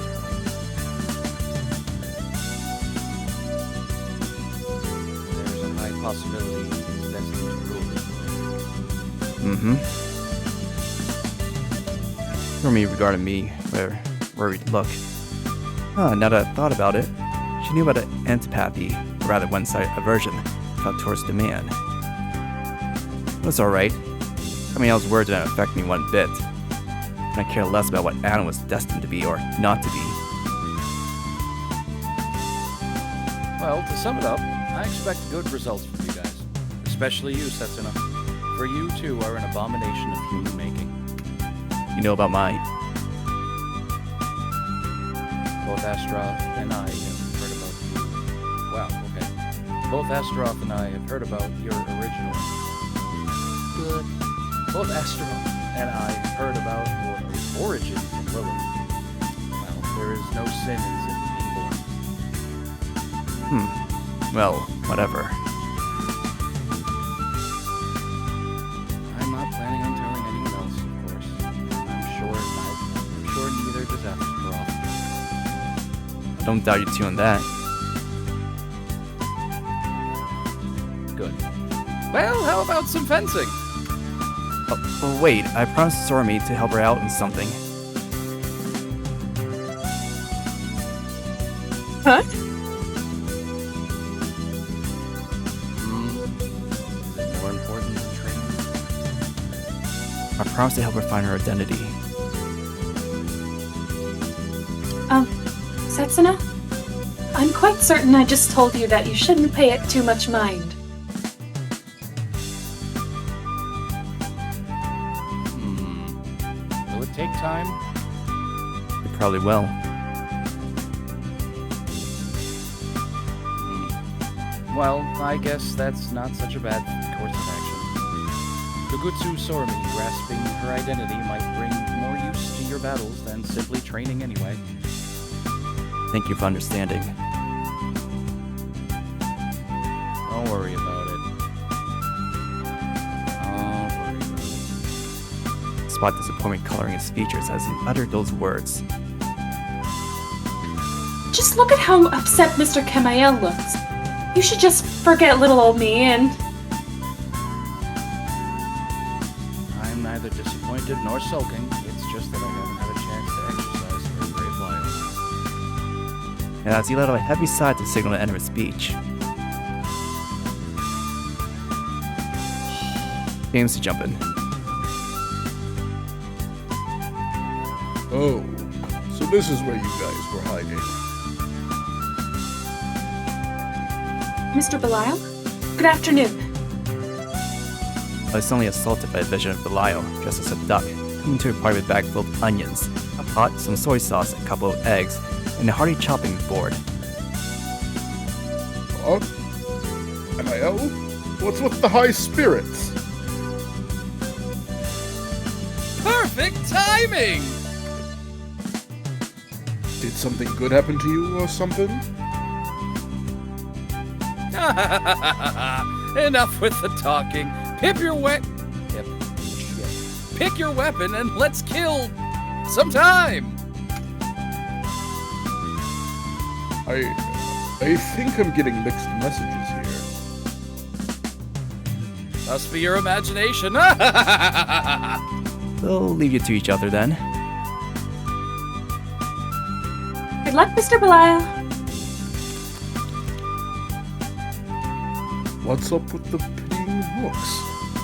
There's a high possibility he's destined to rule this world. For me, regarding me, where we'd look. Now that I've thought about it, she knew about an antipathy, or rather one-sided aversion, felt towards the man. It was alright. Camael's words didn't affect me one bit. And I care less about what Adam was destined to be or not to be. Well, to sum it up, I expect good results from you guys. Especially you, Setsuna. For you, too, are an abomination of human making. You know about mine? Both Astaroth and I have heard about you. Wow, okay. Both Astaroth and I have heard about your original. Good. both Astro and I heard about your origin from Lilith. Well, there is no sin in simply being born. Well, whatever. I'm not planning on telling anyone else, of course. I'm sure neither does Astaroth. I don't doubt you too on that. Good. Well, how about some fencing? Oh, wait, I promised Sorami to help her out in something. Huh? Is it more important than training? I promised to help her find her identity. Setsuna? I'm quite certain I just told you that you shouldn't pay it too much mind. Will it take time? You probably will. Well, I guess that's not such a bad course of action. Kugutsu Sorami grasping her identity might bring more use to your battles than simply training anyway. Thank you for understanding. Don't worry about it. Don't worry about it. Spot disappointment coloring his features as he uttered those words. Just look at how upset Mr. Camael looks. You should just forget little old me and... I'm neither disappointed nor sulking. It's just that I haven't had a chance to exercise for a great while. And as he let out a heavy sigh to signal the end of his speech. Games to jump in. Oh, so this is where you guys were hiding. Mr. Belial? Good afternoon. I was suddenly assaulted by a vision of Belial, dressed as a duck, coming to a private bag full of onions, a pot, some soy sauce, a couple of eggs, and a hearty chopping board. Huh? Camael? What's with the high spirits? Perfect timing! Did something good happen to you or something? Enough with the talking. Pick your weapon and let's kill some time. I think I'm getting mixed messages here. Must be your imagination. We'll leave you to each other then. Good luck, Mr. Belial. What's up with the pitying looks?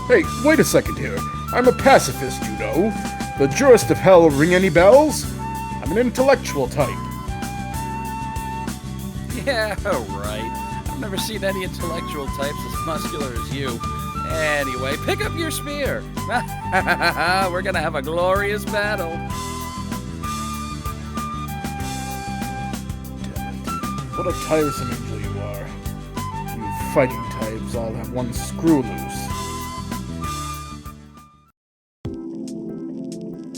Hey, wait a second here. I'm a pacifist, you know. The jurist of hell ring any bells? I'm an intellectual type. Yeah, right. I've never seen any intellectual types as muscular as you. Anyway, pick up your spear. We're gonna have a glorious battle. Damn it. What a tiresome angel you are. You fighting types all have one screw loose.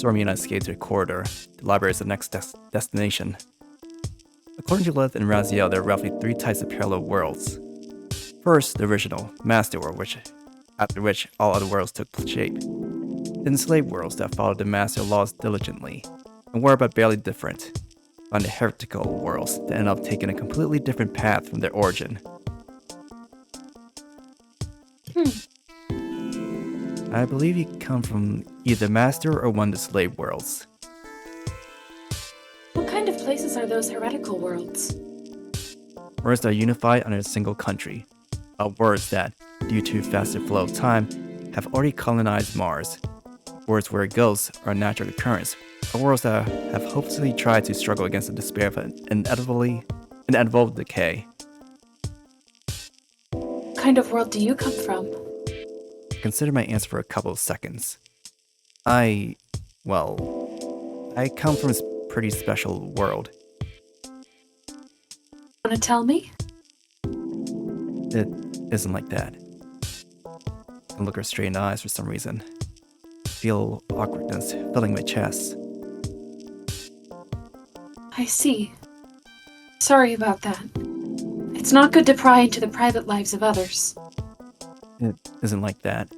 Sorami and I skated to a corridor. The library is the next destination. According to Lilith and Raziel, there are roughly 3 types of parallel worlds. First, the original, Master World, after which all other worlds took shape. Then slave worlds that followed the Master laws diligently, and were but barely different. On the heretical worlds that end up taking a completely different path from their origin. I believe you come from either Master or one of the slave worlds. What kind of places are those heretical worlds? Worlds that are unified under a single country. Worlds that, due to faster flow of time, have already colonized Mars. Worlds where ghosts are a natural occurrence. Or worlds that have hopelessly tried to struggle against the despair of inevitable decay. What kind of world do you come from? Consider my answer for a couple of seconds. I come from a pretty special world. Wanna tell me? It isn't like that. I look her straight in the eyes for some reason. feel awkwardness filling my chest. I see. Sorry about that. It's not good to pry into the private lives of others. It isn't like that.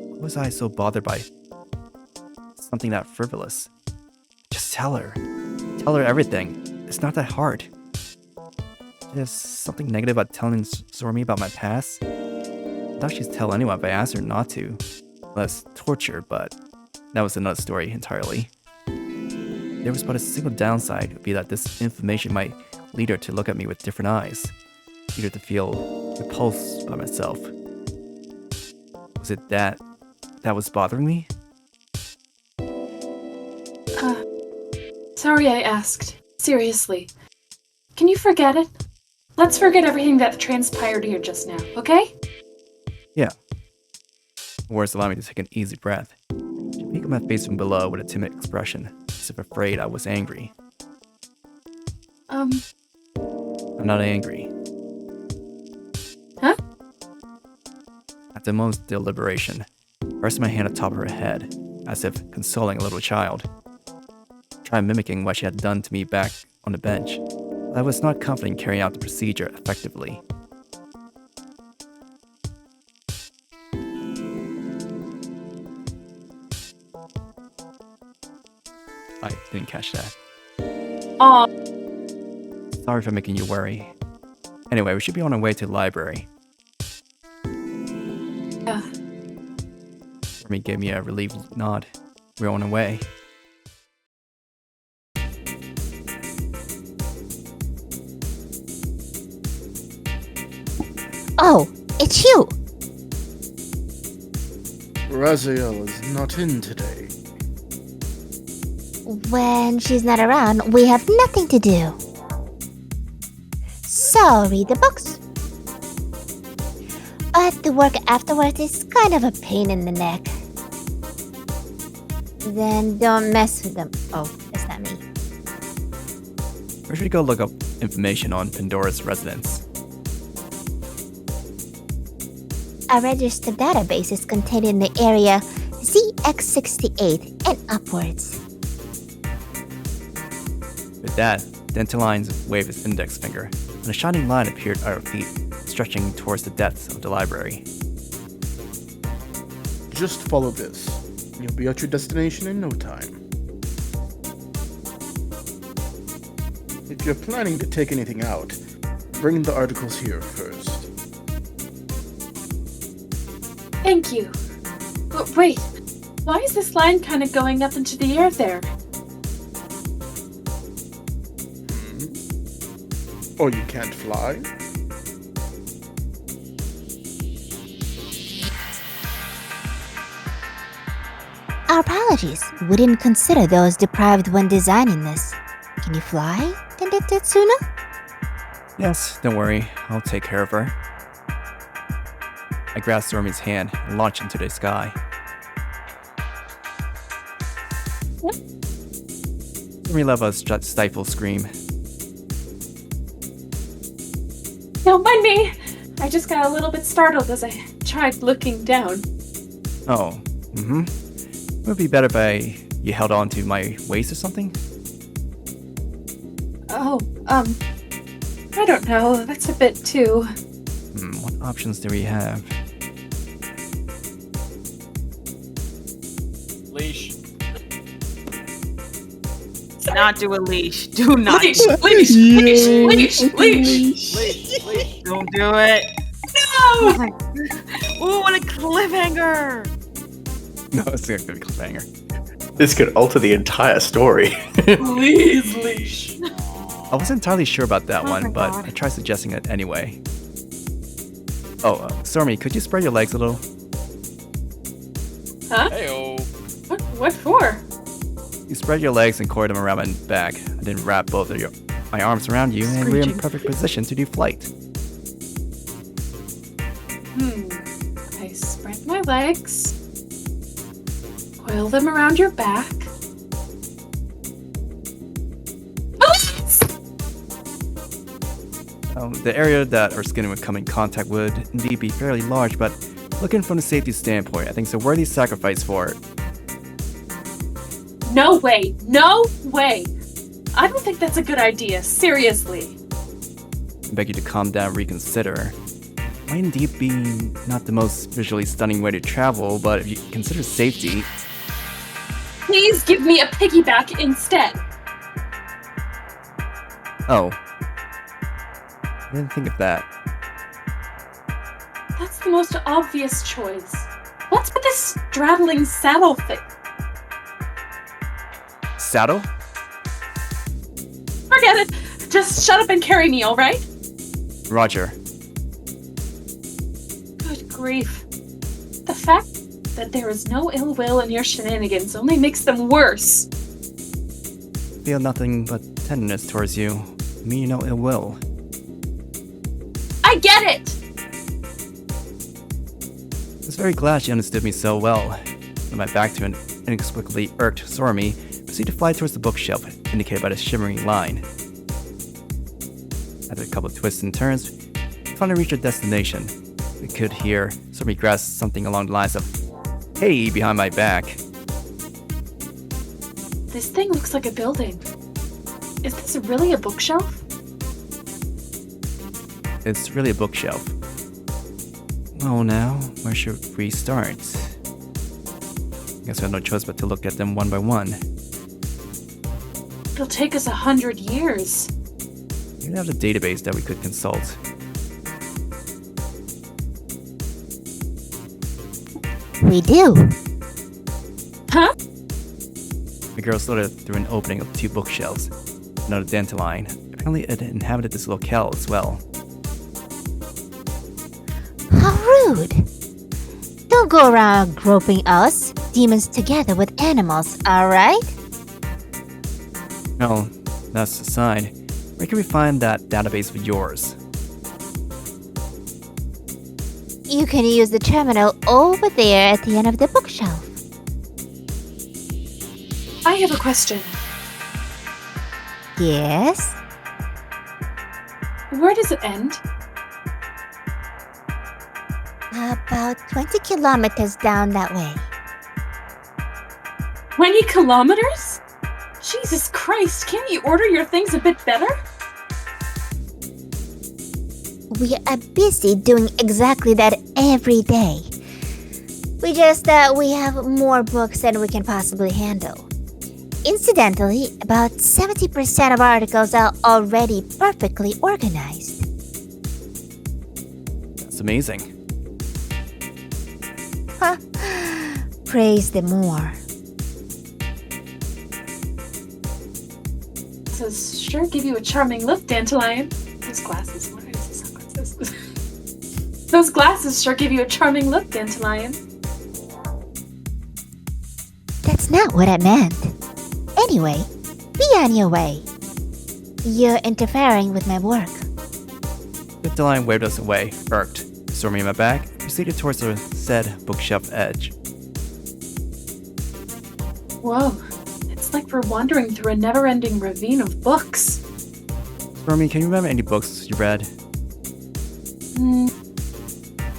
Why was I so bothered by something that frivolous? Just tell her. Tell her everything. It's not that hard. There's something negative about telling Sorami about my past. I thought she'd tell anyone if I asked her not to. Less torture, but that was another story entirely. There was but a single downside, would be that this information might lead her to look at me with different eyes, lead her to feel repulsed by myself. Was it that was bothering me? Sorry I asked. Seriously. Can you forget it? Let's forget everything that transpired here just now, okay? Yeah. Words allow me to take an easy breath. She peeked at my face from below with a timid expression, as if afraid I was angry. I'm not angry. Huh? After a moment's deliberation, I rested my hand atop her head, as if consoling a little child. I tried mimicking what she had done to me back on the bench, but I was not confident in carrying out the procedure effectively. I didn't catch that. Aw. Sorry for making you worry. Anyway, we should be on our way to the library. Yeah. Remy gave me a relieved nod. We're on our way. Oh, it's you! Raziel is not in today. When she's not around, we have nothing to do. So, read the books. But the work afterwards is kind of a pain in the neck. Then don't mess with them. Oh, that's not me. Where should we go look up information on Pandora's residence? A registered database is contained in the area ZX68 and upwards. With that, Dantalion waved his index finger, and a shining line appeared at our feet, stretching towards the depths of the library. Just follow this. You'll be at your destination in no time. If you're planning to take anything out, bring the articles here first. Thank you. But wait, why is this line kind of going up into the air there? Oh, you can't fly? Our apologies. We didn't consider those deprived when designing this. Can you fly, Tetsuna? Yes, don't worry, I'll take care of her. I grasped Sorami's hand and launched into the sky. Sorami let a stifled scream. Don't mind me. I just got a little bit startled as I tried looking down. Oh, Would it be better if you held on to my waist or something? Oh, I don't know. That's a bit too... What options do we have? Leash. Do not do a leash. Do not. Leash! Leash! Leash! Leash! Leash! Leash. Don't do it. No! Ooh, what a cliffhanger! No, it's not gonna be a cliffhanger. This could alter the entire story. Please, Leash. I wasn't entirely sure about that Oh one, my but God. I tried suggesting it anyway. Oh, Sorami, could you spread your legs a little? Huh? Heyo. What for? You spread your legs and coiled them around my back. I then wrap both of my arms around you, and we're in Screeching. perfect position to do flight. I spread my legs, coil them around your back. The area that our skin would come in contact would indeed be fairly large, but Looking from the safety standpoint, I think it's a worthy sacrifice for... No way! No way! I don't think that's a good idea, seriously. I beg you to calm down and reconsider. Might indeed be not the most visually stunning way to travel, but if you consider safety... Please give me a piggyback instead! Oh. I didn't think of that. That's the most obvious choice. What's with this straddling saddle thing? Saddle? Forget it! Just shut up and carry me, alright? Roger. Good grief. The fact that there is no ill will in your shenanigans only makes them worse. Feel nothing but tenderness towards you. Me no ill will. I get it! I was very glad she understood me so well. With my back to an inexplicably irked Sorami, proceeded to fly towards the bookshelf, indicated by the shimmering line. After a couple of twists and turns, we finally reached our destination. We could hear Sorami grasp something along the lines of, "Hey," behind my back. This thing looks like a building. Is this really a bookshelf? It's really a bookshelf. Well now, where should we start? Guess we have no choice but to look at them one by one. It'll take us 100 years. We have a database that we could consult. We do. Huh? The girl slid through an opening of 2 bookshelves. Another Dantalion. Apparently it inhabited this locale as well. How rude. Don't go around groping us, demons together with animals, alright? Well, that's aside. Where can we find that database of yours? You can use the terminal over there at the end of the bookshelf. I have a question. Yes? Where does it end? About 20 kilometers down that way. 20 kilometers? Jesus Christ, can't you order your things a bit better? We are busy doing exactly that every day. We have more books than we can possibly handle. Incidentally, about 70% of articles are already perfectly organized. That's amazing. Huh. Praise the more. This sure give you a charming look, Dantalion. Those glasses, what are these sunglasses? Those glasses sure give you a charming look, Dantalion. That's not what I meant. Anyway, be on your way. You're interfering with my work. Dantalion waved us away, irked. Sorami in my back, proceeded towards the said bookshelf edge. Whoa, it's like we're wandering through a never-ending ravine of books. Sorami, can you remember any books you read?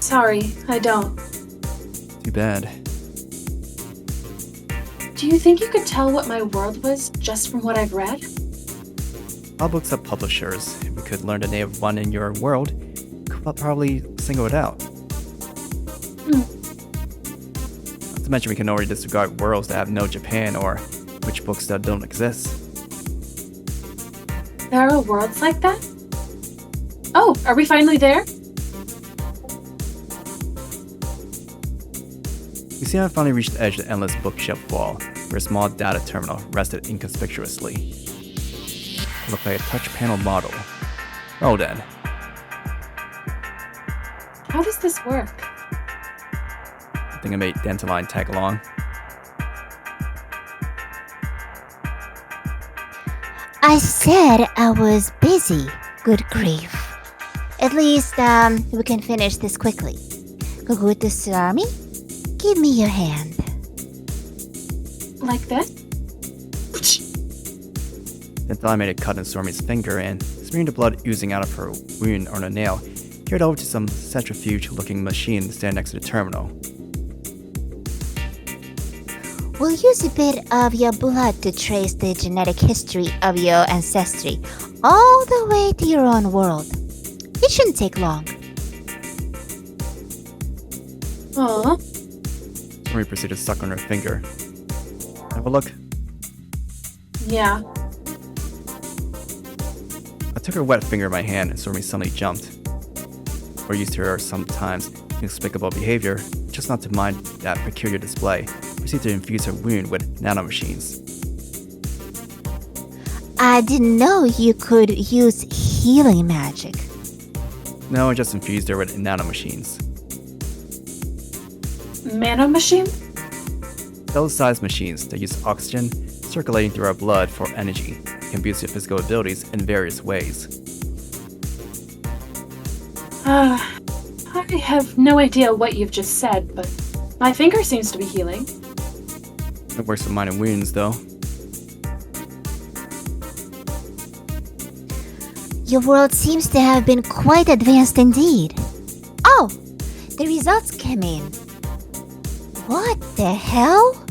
Sorry, I don't. Too bad. Do you think you could tell what my world was just from what I've read? All books have publishers. If we could learn the name of one in your world, we could probably single it out. Not to mention we can already disregard worlds that have no Japan or which books that don't exist. There are worlds like that? Oh, are we finally there? We see I finally reached the edge of the endless bookshelf wall, where a small data terminal rested inconspicuously. It looked like a touch panel model. Oh then. How does this work? I think I made Dantalion tag along. I said I was busy. Good grief. At least, we can finish this quickly. Kugutsu Sorami, give me your hand. Like that? Dantalion made a cut in Sorami's finger and, smearing the blood oozing out of her wound on a nail, carried over to some centrifuge-looking machine standing next to the terminal. We'll use a bit of your blood to trace the genetic history of your ancestry all the way to your own world. It shouldn't take long. Aww. Sorami proceeded to suck on her finger. Have a look. Yeah. I took her wet finger in my hand and Sorami suddenly jumped. We're used to her sometimes inexplicable behavior, just not to mind that peculiar display. Proceeded to infuse her wound with nanomachines. I didn't know you could use healing magic. No, I just infused her with nanomachines. Mano machine? Cell-sized machines that use oxygen circulating through our blood for energy, can boost your physical abilities in various ways. I have no idea what you've just said, but my finger seems to be healing. It works for minor wounds, though. Your world seems to have been quite advanced indeed. Oh, the results came in. What the hell?